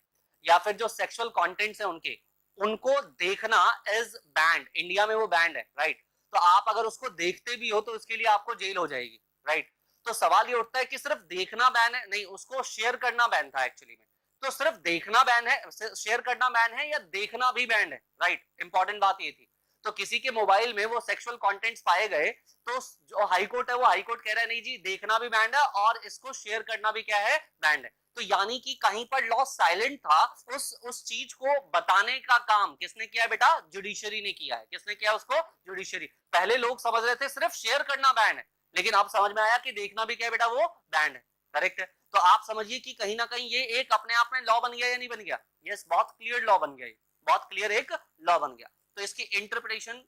या फिर जो सेक्सुअल कंटेंट्स है उनके, उनको देखना इज बैंड। इंडिया में वो बैंड है, राइट। तो आप अगर उसको देखते भी हो तो उसके लिए आपको जेल हो जाएगी, राइट। तो सवाल ये उठता है कि सिर्फ देखना बैन है? नहीं, उसको शेयर करना बैन था एक्चुअली में। तो सिर्फ देखना बैन है, शेयर करना बैन है, या देखना भी बैन है, राइट। इंपॉर्टेंट बात ये थी। तो किसी के मोबाइल में वो सेक्सुअल कंटेंट्स पाए गए तो जो हाई कोर्ट है वो हाई कोर्ट कह रहा है नहीं जी, देखना भी बैंड है और इसको शेयर करना भी क्या है? बैंड है। तो यानी कि कहीं पर लॉ साइलेंट था, उस चीज को बताने का काम किसने किया है बेटा? जुडिशरी ने किया है। किसने किया उसको? जुडिशरी। पहले लोग समझ रहे थे सिर्फ शेयर करना बैन है, लेकिन अब समझ में आया कि देखना भी क्या है बेटा? वो बैंड है। करेक्ट है। तो आप समझिए कि कहीं ना कहीं ये एक अपने आप में लॉ बन गया या नहीं बन गया? यस, बहुत क्लियर लॉ बन गया, बहुत क्लियर एक लॉ बन गया। तो इसकी इंटरप्रिटेशन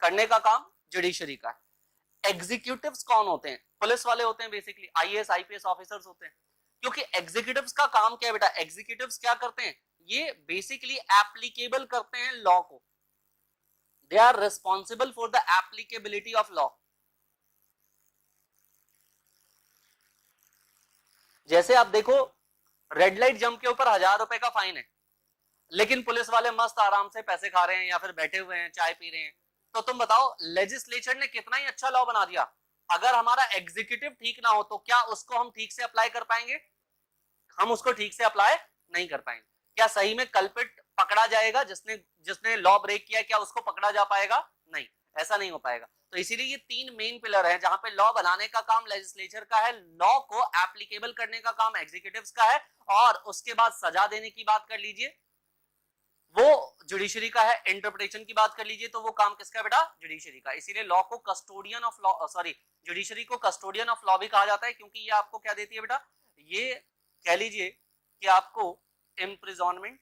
करने का काम जुडिशरी का है। एग्जीक्यूटिव्स कौन होते हैं? पुलिस वाले होते हैं, बेसिकली आईएएस आईपीएस ऑफिसर्स होते हैं। क्योंकि एग्जीक्यूटिव्स का काम क्या है बेटा? एग्जीक्यूटिव्स क्या करते हैं? ये बेसिकली एप्लीकेबल करते हैं लॉ को। They are responsible for the applicability of law. जैसे आप देखो, रेड लाइट जंप के ऊपर 1000 रुपए का फाइन है, लेकिन पुलिस वाले मस्त आराम से पैसे खा रहे हैं या फिर बैठे हुए हैं, चाय पी रहे हैं। तो तुम बताओ, लेजिस्लेचर ने कितना ही अच्छा लॉ बना दिया, अगर हमारा एग्जीक्यूटिव ठीक ना हो तो क्या उसको हम ठीक से अप्लाई कर पाएंगे? हम उसको ठीक से अप्लाई नहीं कर पाएंगे। क्या सही में कल्पिट पकड़ा जाएगा? जिसने जिसने लॉ ब्रेक किया, क्या उसको पकड़ा जा पाएगा? नहीं, ऐसा नहीं हो पाएगा। तो इसीलिए ये 3 मेन पिलर है जहां पे लॉ बनाने का काम लेजिस्लेचर का है, लॉ को एप्लीकेबल करने का काम एग्जीक्यूटिव्स का है, और उसके बाद सजा देने की बात कर लीजिए वो जुडिशरी का है। इंटरप्रिटेशन की बात कर लीजिए तो वो काम किसका है बेटा? जुडिशरी का। इसीलिए लॉ को custodian of law, sorry, judiciary को कस्टोडियन ऑफ लॉ भी कहा जाता है, क्योंकि ये आपको क्या देती है बेटा? ये कह लीजिए कि आपको इम्प्रिजॉनमेंट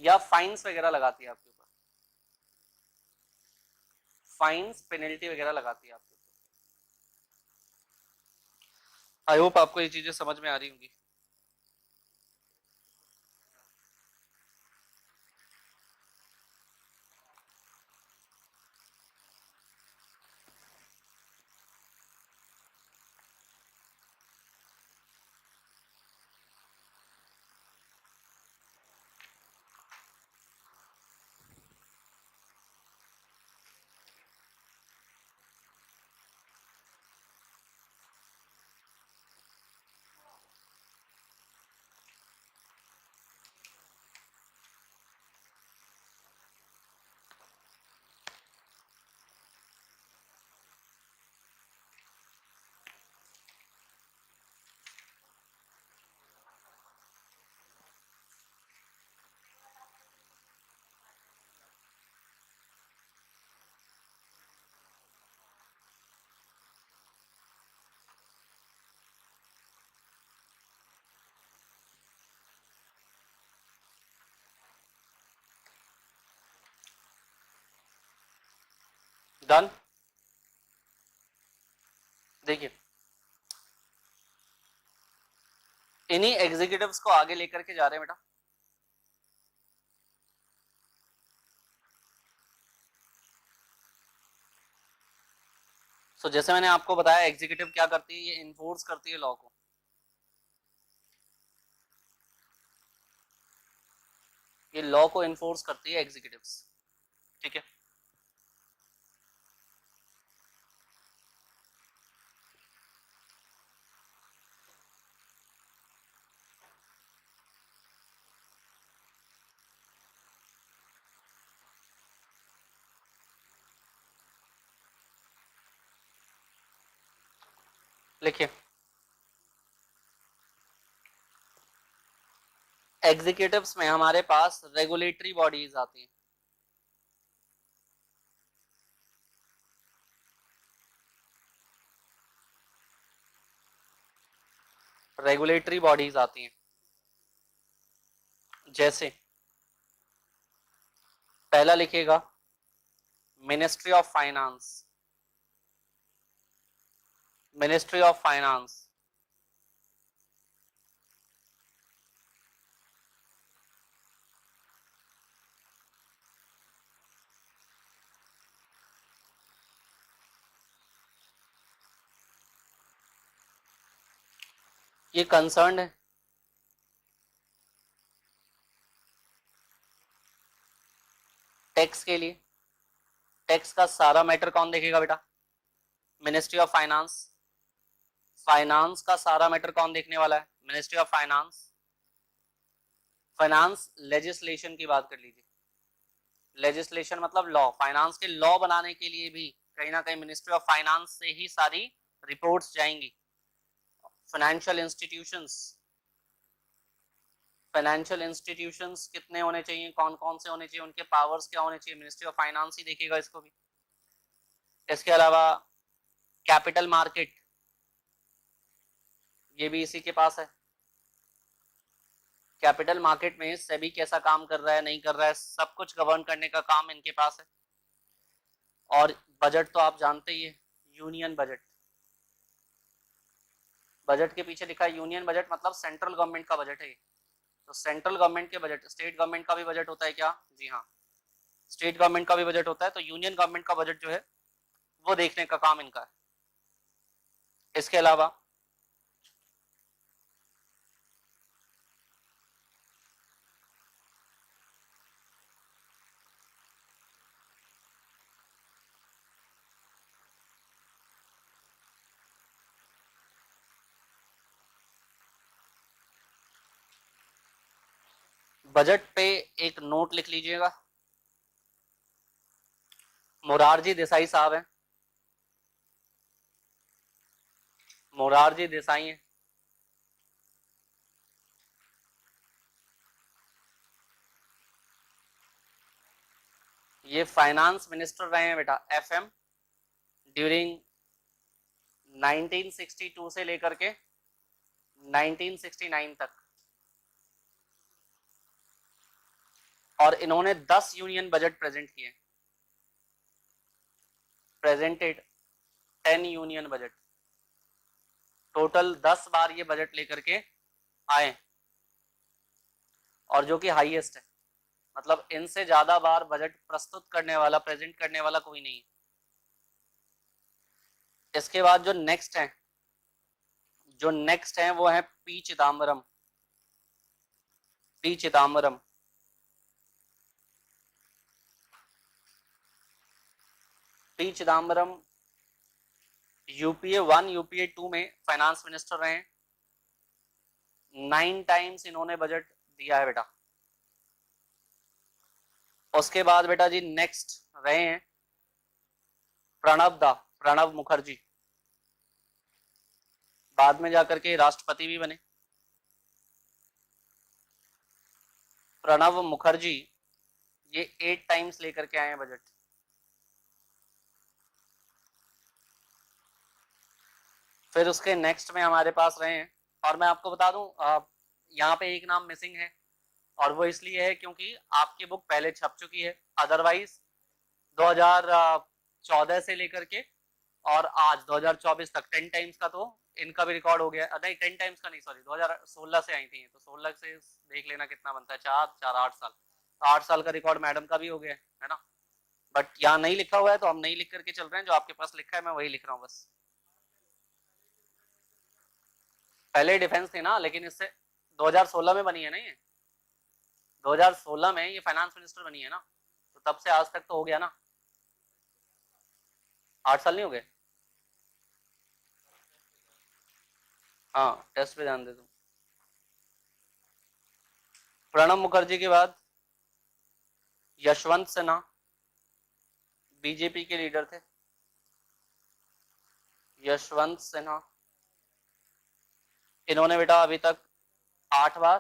या फाइन्स वगैरह लगाती है आपके ऊपर, फाइन्स पेनल्टी वगैरह लगाती है आपके ऊपर। आई होप आपको ये चीजें समझ में आ रही होंगी। डन। देखिए इन्हीं एग्जीक्यूटिव्स को आगे लेकर के जा रहे हैं बेटा। सो जैसे मैंने आपको बताया एग्जीक्यूटिव क्या करती है, ये इन्फोर्स करती है लॉ को। ये लॉ को इन्फोर्स करती है एग्जीक्यूटिव्स, ठीक है। लिखिए एग्जीक्यूटिव्स में हमारे पास रेगुलेटरी बॉडीज आती हैं। रेगुलेटरी बॉडीज आती हैं जैसे पहला लिखिएगा ministry of finance. Ministry of finance, ये कंसर्न है टैक्स के लिए। टैक्स का सारा मैटर कौन देखेगा बेटा? Ministry of finance. फाइनेंस का सारा मैटर कौन देखने वाला है? Ministry of finance. Finance legislation की बात कर लीजिए। लेजिस्लेशन मतलब लॉ। फाइनेंस के लॉ बनाने के लिए भी कहीं ना कहीं मिनिस्ट्री ऑफ फाइनेंस से ही सारी रिपोर्ट्स जाएंगी। फाइनेंशियल इंस्टीट्यूशंस, फाइनेंशियल इंस्टीट्यूशंस कितने होने चाहिए, कौन कौन से होने चाहिए, उनके पावर्स क्या होने चाहिए, मिनिस्ट्री ऑफ फाइनेंस ही देखेगा इसको भी। इसके अलावा कैपिटल मार्केट, ये भी इसी के पास है। कैपिटल मार्केट में सेबी कैसा काम कर रहा है नहीं कर रहा है, सब कुछ गवर्न करने का काम इनके पास है। और बजट तो आप जानते ही है, यूनियन बजट। बजट के पीछे लिखा है यूनियन बजट, मतलब सेंट्रल गवर्नमेंट का बजट है। तो सेंट्रल गवर्नमेंट के बजट, स्टेट गवर्नमेंट का भी बजट होता है क्या? जी हाँ, स्टेट गवर्नमेंट का भी बजट होता है। तो यूनियन गवर्नमेंट का बजट जो है वो देखने का काम इनका है। इसके अलावा बजट पे एक नोट लिख लीजिएगा, मोरारजी देसाई साहब हैं, मोरारजी देसाई हैं। ये फाइनेंस मिनिस्टर रहे हैं बेटा, एफएम, ड्यूरिंग 1962 से लेकर के 1969 तक। और इन्होंने 10 यूनियन बजट प्रेजेंट किए, प्रेजेंटेड 10 यूनियन बजट। टोटल 10 बार ये बजट लेकर के आए, और जो कि हाईएस्ट है, मतलब इनसे ज्यादा बार बजट प्रस्तुत करने वाला, प्रेजेंट करने वाला कोई नहीं है। इसके बाद जो नेक्स्ट है, जो नेक्स्ट है वो है P Chidambaram. P Chidambaram, P Chidambaram UPA 1 UPA 2 में फाइनेंस मिनिस्टर रहे हैं। 9 टाइम्स इन्होंने बजट दिया है बेटा। उसके बाद बेटा जी नेक्स्ट रहे हैं प्रणब मुखर्जी, बाद में जाकर के राष्ट्रपति भी बने। प्रणब मुखर्जी ये 8 टाइम्स लेकर के आए हैं बजट। फिर उसके नेक्स्ट में हमारे पास रहे हैं, और मैं आपको बता दूं यहाँ पे एक नाम मिसिंग है, और वो इसलिए है क्योंकि आपकी बुक पहले छप चुकी है। अदरवाइज 2014 से लेकर के और आज 2024 तक 10 टाइम्स का तो इनका भी रिकॉर्ड हो गया। नहीं 10 टाइम्स का नहीं, सॉरी 2016 से आई थी, तो 16 से देख लेना कितना बनता है, 4 8 साल, तो 8 साल का रिकॉर्ड मैडम का भी हो गया है ना। बट यहाँ नहीं लिखा हुआ है तो हम नहीं लिख करके चल रहे हैं, जो आपके पास लिखा है मैं वही लिख रहा हूँ बस। पहले डिफेंस थी ना, लेकिन इससे 2016 में बनी है ना ये, 2016 में ये फाइनेंस मिनिस्टर बनी है ना, तो तब से आज तक तो हो गया ना, 8 साल नहीं हो गए। हाँ टेस्ट पे ध्यान दे दो। प्रणब मुखर्जी के बाद यशवंत सिन्हा बीजेपी के लीडर थे, यशवंत सिन्हा। इन्होंने बेटा अभी तक 8 बार,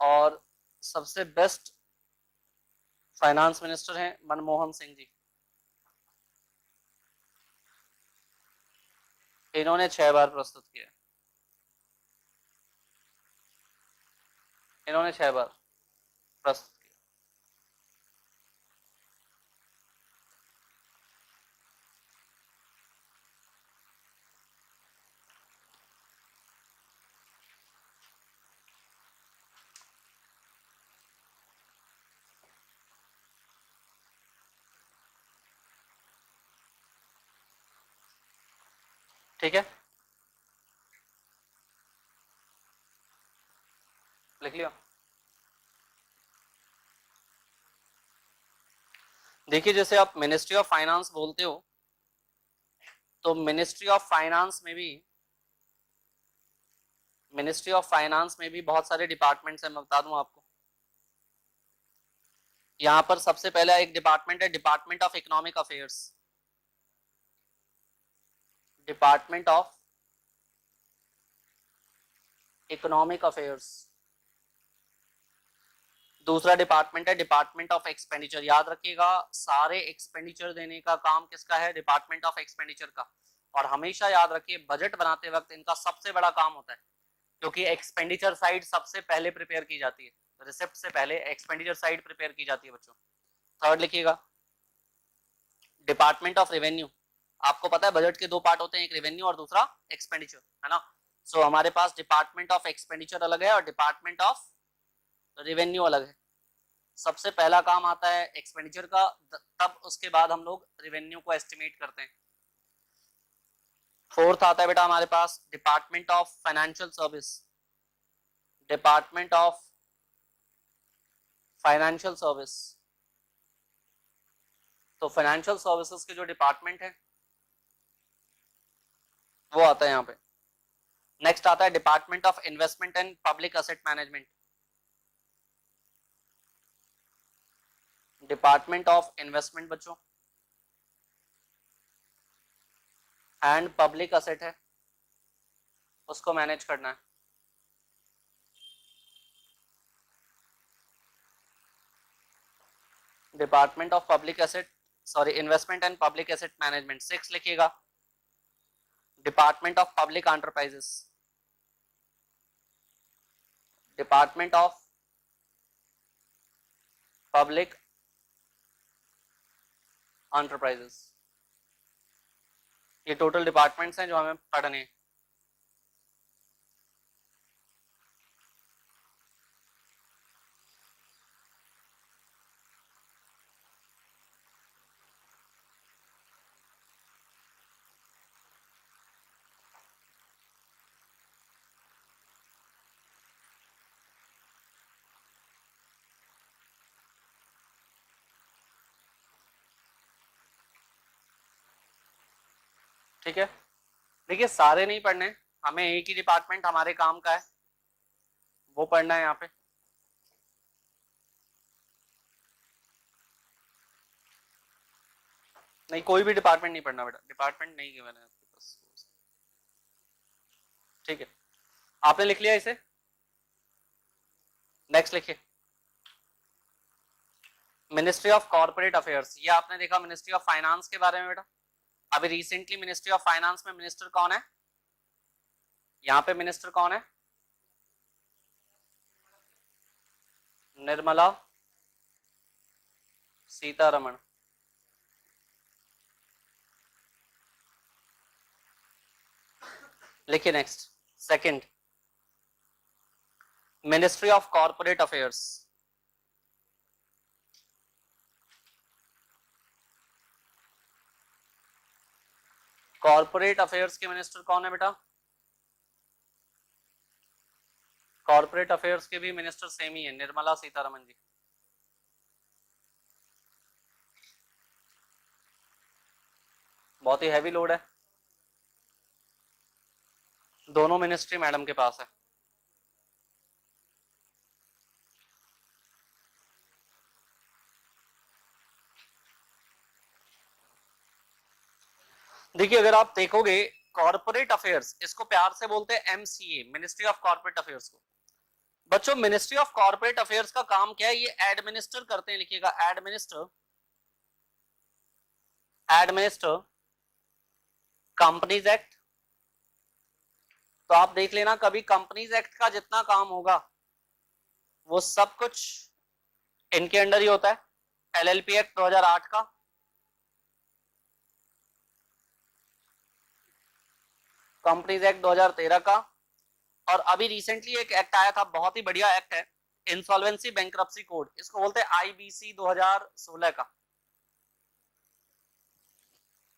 और सबसे बेस्ट फाइनेंस मिनिस्टर हैं मनमोहन सिंह जी, इन्होंने 6 बार प्रस्तुत किया, इन्होंने 6 बार प्रस्तुत किया। ठीक है, लिख लिया। देखिए जैसे आप मिनिस्ट्री ऑफ फाइनेंस बोलते हो, तो मिनिस्ट्री ऑफ फाइनेंस में भी बहुत सारे डिपार्टमेंट्स हैं, मैं बता दूं आपको। यहाँ पर सबसे पहला एक डिपार्टमेंट है department of economic affairs, department of economic affairs. दूसरा डिपार्टमेंट है डिपार्टमेंट ऑफ एक्सपेंडिचर। याद रखिएगा सारे एक्सपेंडिचर देने का काम किसका है, डिपार्टमेंट ऑफ एक्सपेंडिचर का। और हमेशा याद रखिए बजट बनाते वक्त इनका सबसे बड़ा काम होता है, क्योंकि एक्सपेंडिचर साइड सबसे पहले प्रिपेयर की जाती है, रिसिप्ट से पहले एक्सपेंडिचर साइड प्रिपेयर की जाती है बच्चों। थर्ड लिखिएगा डिपार्टमेंट ऑफ रेवेन्यू। आपको पता है बजट के 2 पार्ट होते हैं, एक रेवेन्यू और दूसरा एक्सपेंडिचर, है ना। सो हमारे पास डिपार्टमेंट ऑफ एक्सपेंडिचर अलग है और डिपार्टमेंट ऑफ रेवेन्यू अलग है। सबसे पहला काम आता है एक्सपेंडिचर का, तब उसके बाद हम लोग रेवेन्यू को एस्टिमेट करते हैं। फोर्थ आता है बेटा हमारे पास department of financial service, department of financial service. तो फाइनेंशियल सर्विसेज के जो डिपार्टमेंट है वो आता है यहाँ पे। नेक्स्ट आता है department of investment and public asset management, department of investment बच्चों एंड पब्लिक असेट है, उसको मैनेज करना है। Department of public asset, sorry investment and public asset management. 6 लिखिएगा department of public enterprises, department of public enterprises. ये total departments हैं जो हमें पढ़ने हैं। ठीक है, देखिए सारे नहीं पढ़ने, हमें एक ही डिपार्टमेंट हमारे काम का है वो पढ़ना है यहाँ पे। नहीं कोई भी डिपार्टमेंट नहीं पढ़ना बेटा, डिपार्टमेंट नहीं गिवन है आपके पास। ठीक है, आपने लिख लिया इसे। नेक्स्ट लिखिए मिनिस्ट्री ऑफ कॉर्पोरेट अफेयर्स। ये आपने देखा मिनिस्ट्री ऑफ फाइनेंस के बारे में बेटा। अभी रिसेंटली मिनिस्ट्री ऑफ फाइनेंस में मिनिस्टर कौन है, यहाँ पे मिनिस्टर कौन है, निर्मला सीतारमण। लिखिए next, second, ministry of corporate affairs. Corporate affairs के मिनिस्टर कौन है बेटा? कॉर्पोरेट अफेयर्स के भी मिनिस्टर सेम ही है, निर्मला सीतारमन जी। बहुत ही हैवी लोड है, दोनों मिनिस्ट्री मैडम के पास है। देखिए अगर आप देखोगे कॉर्पोरेट अफेयर्स, इसको प्यार से बोलते हैं MCA, ministry of corporate affairs को। बच्चों मिनिस्ट्री ऑफ कॉर्पोरेट अफेयर्स का काम क्या है? ये एडमिनिस्टर करते हैं, लिखिएगा एडमिनिस्टर, एडमिनिस्टर कंपनीज एक्ट। तो आप देख लेना कभी कंपनीज एक्ट का जितना काम होगा वो सब कुछ इनके अंडर ही होता है। एलएलपी एक्ट 2008 का, कंपनीज एक्ट 2013 का, और अभी रिसेंटली एक एक्ट आया था, बहुत ही बढ़िया एक्ट है, इंसॉल्वेंसी बैंक्रप्सी कोड, इसको बोलते हैं आईबीसी 2016 का।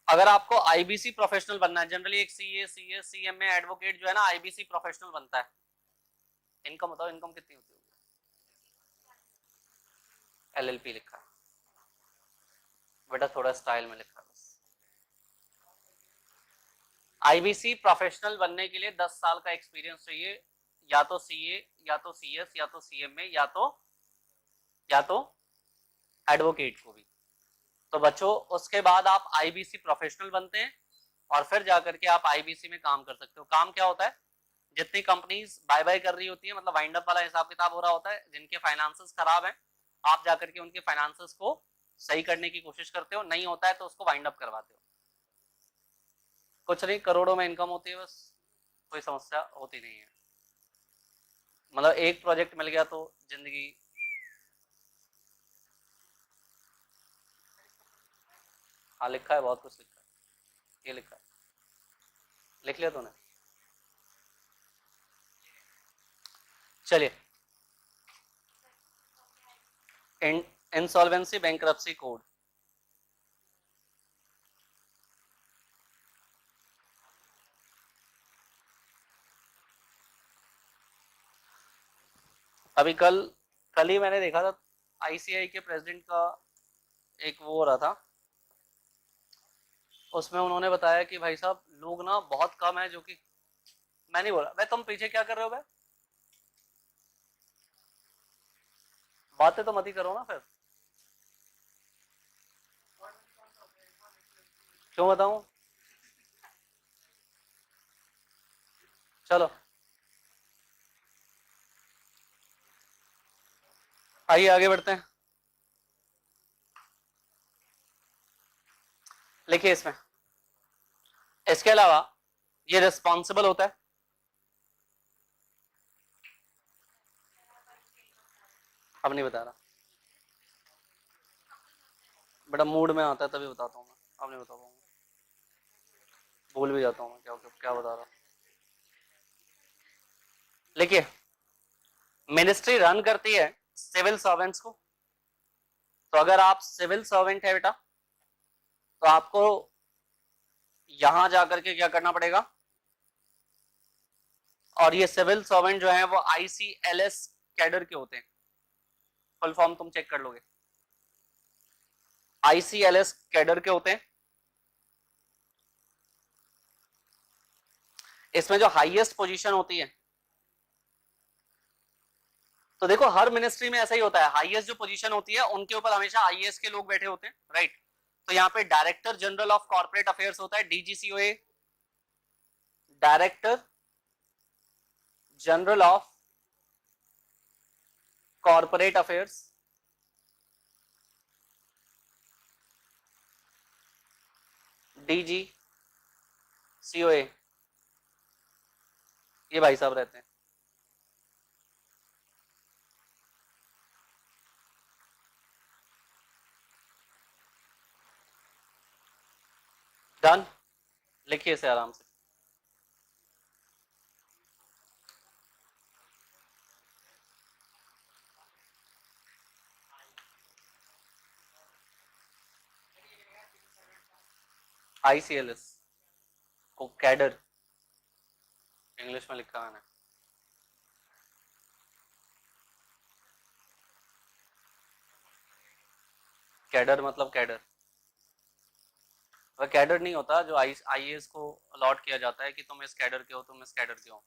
अगर आपको आईबीसी प्रोफेशनल बनना है, जनरली एक सीए, सीएस, सीएमए, एडवोकेट जो है ना आईबीसी प्रोफेशनल बनता है। इनकम बताओ, इनकम कितनी होती होगी? एलएलपी लिखा है बेटा, थोड़ा स्टाइल में लिखा है बस। आईबीसी प्रोफेशनल बनने के लिए 10 साल का एक्सपीरियंस चाहिए, या तो सीए, या तो सीएस, या तो सीएमए, या तो एडवोकेट को भी। तो बच्चों उसके बाद आप आईबीसी प्रोफेशनल बनते हैं और फिर जाकर के आप आईबीसी में काम कर सकते हो। काम क्या होता है? जितनी कंपनीज बाय बाय कर रही होती है, मतलब वाइंड अप वाला हिसाब किताब हो रहा होता है, जिनके फाइनेंसेस खराब है, आप जाकर के उनके फाइनेंसेस को सही करने की कोशिश करते हो, नहीं होता है तो उसको वाइंड अप करवाते हो। कुछ नहीं, करोड़ों में इनकम होती है, बस कोई समस्या होती नहीं है। मतलब एक प्रोजेक्ट मिल गया तो जिंदगी। हाँ लिखा है, बहुत कुछ लिखा है, ये लिखा है, लिख लिया तूने? चलिए, इंसॉल्वेंसी बैंक्रप्सी कोड, अभी कल कल ही मैंने देखा था आईसीआई के प्रेसिडेंट का एक वो हो रहा था, उसमें उन्होंने बताया कि भाई साहब लोग ना बहुत कम है जो कि, मैं नहीं बोला भाई, तुम पीछे क्या कर रहे हो भाई, बातें तो मत ही करो ना फिर। क्यों बताऊं? चलो आइए आगे बढ़ते हैं। लिखिए इसमें, इसके अलावा ये रिस्पॉन्सिबल होता है, अब नहीं बता रहा बेटा, मूड में आता है तभी बताता हूँ मैं, अब नहीं बता पाऊंगा, भूल भी जाता हूँ मैं क्या क्या बता रहा। लिखिए, मिनिस्ट्री रन करती है सिविल सर्वेंट्स को। तो अगर आप सिविल सर्वेंट है बेटा तो आपको यहां जाकर के क्या करना पड़ेगा, और ये सिविल सर्वेंट जो है वो आईसीएलएस कैडर के होते हैं, फुल फॉर्म तुम चेक कर लोगे, आईसीएलएस कैडर के होते हैं। इसमें जो हाईएस्ट पोजीशन होती है, तो देखो हर मिनिस्ट्री में ऐसा ही होता है, हाईएस्ट जो पोजीशन होती है उनके ऊपर हमेशा आईएएस के लोग बैठे होते हैं, राइट। तो यहाँ पे director general of corporate affairs होता है, DGCOA, director general of corporate affairs, DG COA, ये भाई साहब रहते हैं। डन, लिखिए इसे आराम से। ICLS को कैडर इंग्लिश में लिखा है मैंने। कैडर मतलब कैडर, वह कैडर नहीं होता जो IAS को अलॉट किया जाता है कि तुम इस कैडर के हो, तुम इस कैडर के हो।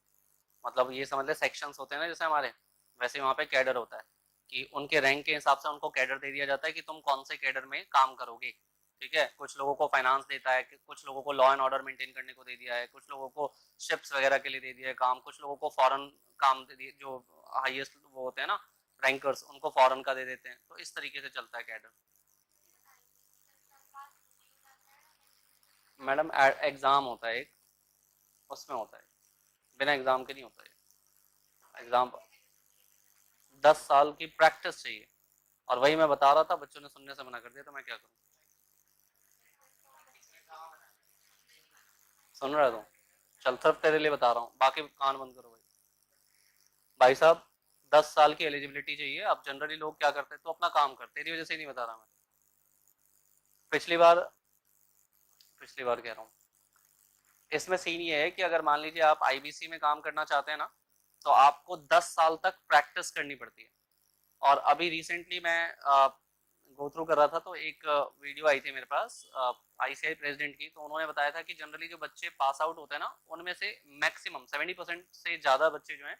मतलब ये समझ ले सेक्शंस होते हैं ना जैसे हमारे, वैसे वहाँ पे कैडर होता है कि उनके रैंक के हिसाब से उनको कैडर दे दिया जाता है कि तुम कौन से कैडर में काम करोगे। ठीक है, कुछ लोगों को फाइनेंस देता है, कुछ लोगों को लॉ एंड ऑर्डर मेंटेन करने को दे दिया है, कुछ लोगों को शिप्स वगैरह के लिए दे दिया है काम, कुछ लोगों को फॉरेन काम दे दिए, जो हाईएस्ट वो होते हैं ना रैंकर्स, उनको फॉरेन का दे देते हैं। तो इस तरीके से चलता है कैडर। मैडम एग्जाम होता है एक, उसमें होता है, बिना एग्जाम के नहीं होता है एग्जाम। 10 साल की प्रैक्टिस चाहिए, और वही मैं बता रहा था, बच्चों ने सुनने से मना कर दिया, तो मैं क्या करूं। सुन रहा था, चल सिर्फ तेरे लिए बता रहा हूँ, बाकी कान बंद करो भाई। भाई साहब 10 साल की एलिजिबिलिटी चाहिए। अब जनरली लोग क्या करते हैं, तो अपना काम करते, तेरी वजह से ही नहीं बता रहा मैं। पिछली बार, पिछली बार कह रहा हूँ, इसमें सीन ये है कि अगर मान लीजिए आप IBC में काम करना चाहते हैं ना, तो आपको 10 साल तक प्रैक्टिस करनी पड़ती है। और अभी रिसेंटली मैं गो थ्रू कर रहा था, तो एक वीडियो आई थी मेरे पास ICI प्रेसिडेंट की, तो उन्होंने बताया था कि जनरली जो बच्चे पास आउट होते हैं ना, उनमें से मैक्सिमम 70% से ज्यादा बच्चे जो हैं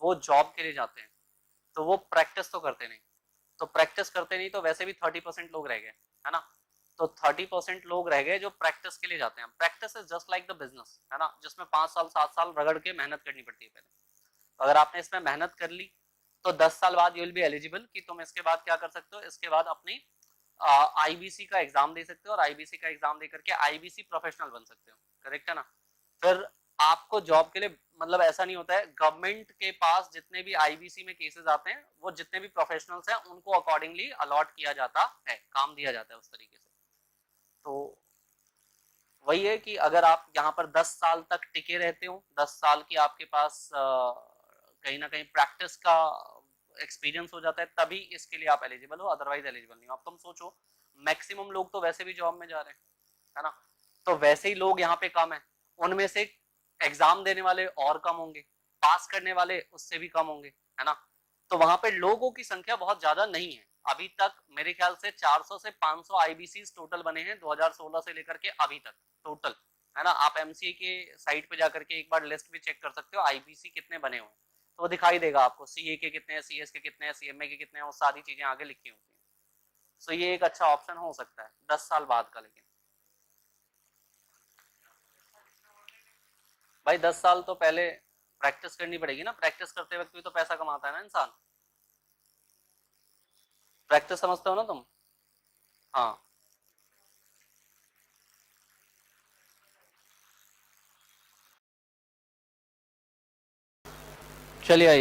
वो जॉब के लिए जाते हैं, तो वो प्रैक्टिस तो करते नहीं। तो प्रैक्टिस करते नहीं तो वैसे भी 30% लोग रह गए, है ना। तो 30% लोग रह गए जो प्रैक्टिस के लिए जाते हैं। Practice is just like the business, है ना, जिसमें 5 साल 7 साल रगड़ के मेहनत करनी पड़ती है पहले। तो अगर आपने इसमें मेहनत कर ली, तो 10 साल बाद यू विल बी एलिजिबल कि तुम इसके बाद क्या कर सकते हो, इसके बाद अपनी IBC का एग्जाम दे सकते हो, और IBC का एग्जाम दे करके IBC प्रोफेशनल बन सकते हो। करेक्ट है ना। फिर आपको जॉब के लिए, मतलब ऐसा नहीं होता है, गवर्नमेंट के पास जितने भी IBC में केसेस आते हैं, वो जितने भी प्रोफेशनल्स हैं उनको अकॉर्डिंगली अलॉट किया जाता है, काम दिया जाता है उस तरीके से। तो वही है कि अगर आप यहाँ पर 10 साल तक टिके रहते हो, 10 साल की आपके पास कहीं ना कहीं प्रैक्टिस का एक्सपीरियंस हो जाता है, तभी इसके लिए आप एलिजिबल हो, अदरवाइज एलिजिबल नहीं हो। अब तुम सोचो, मैक्सिमम लोग तो वैसे भी जॉब में जा रहे हैं, है ना, तो वैसे ही लोग यहाँ पे कम है, उनमें से एग्जाम देने वाले और कम होंगे, पास करने वाले उससे भी कम होंगे, है ना। तो वहां पे लोगों की संख्या बहुत ज्यादा नहीं है। अभी तक मेरे ख्याल से 400 से 500 IBC टोटल बने हैं 2016 से लेकर के अभी तक टोटल, है ना। आप MCA के साइट पे जाकर के एक बार लिस्ट भी चेक कर सकते हो IBC कितने बने हुए, तो वो दिखाई देगा आपको, CA के कितने हैं, CS के कितने हैं, CMA के कितने हैं, वो सारी चीजें आगे लिखी होती हैं। सो ये एक अच्छा ऑप्शन हो सकता है 10 साल बाद का। लेकिन भाई 10 साल तो पहले प्रैक्टिस करनी पड़ेगी ना, प्रैक्टिस करते वक्त भी तो पैसा कमाता है ना इंसान। प्रैक्टिस समझते हो ना तुम। हाँ, चलिए।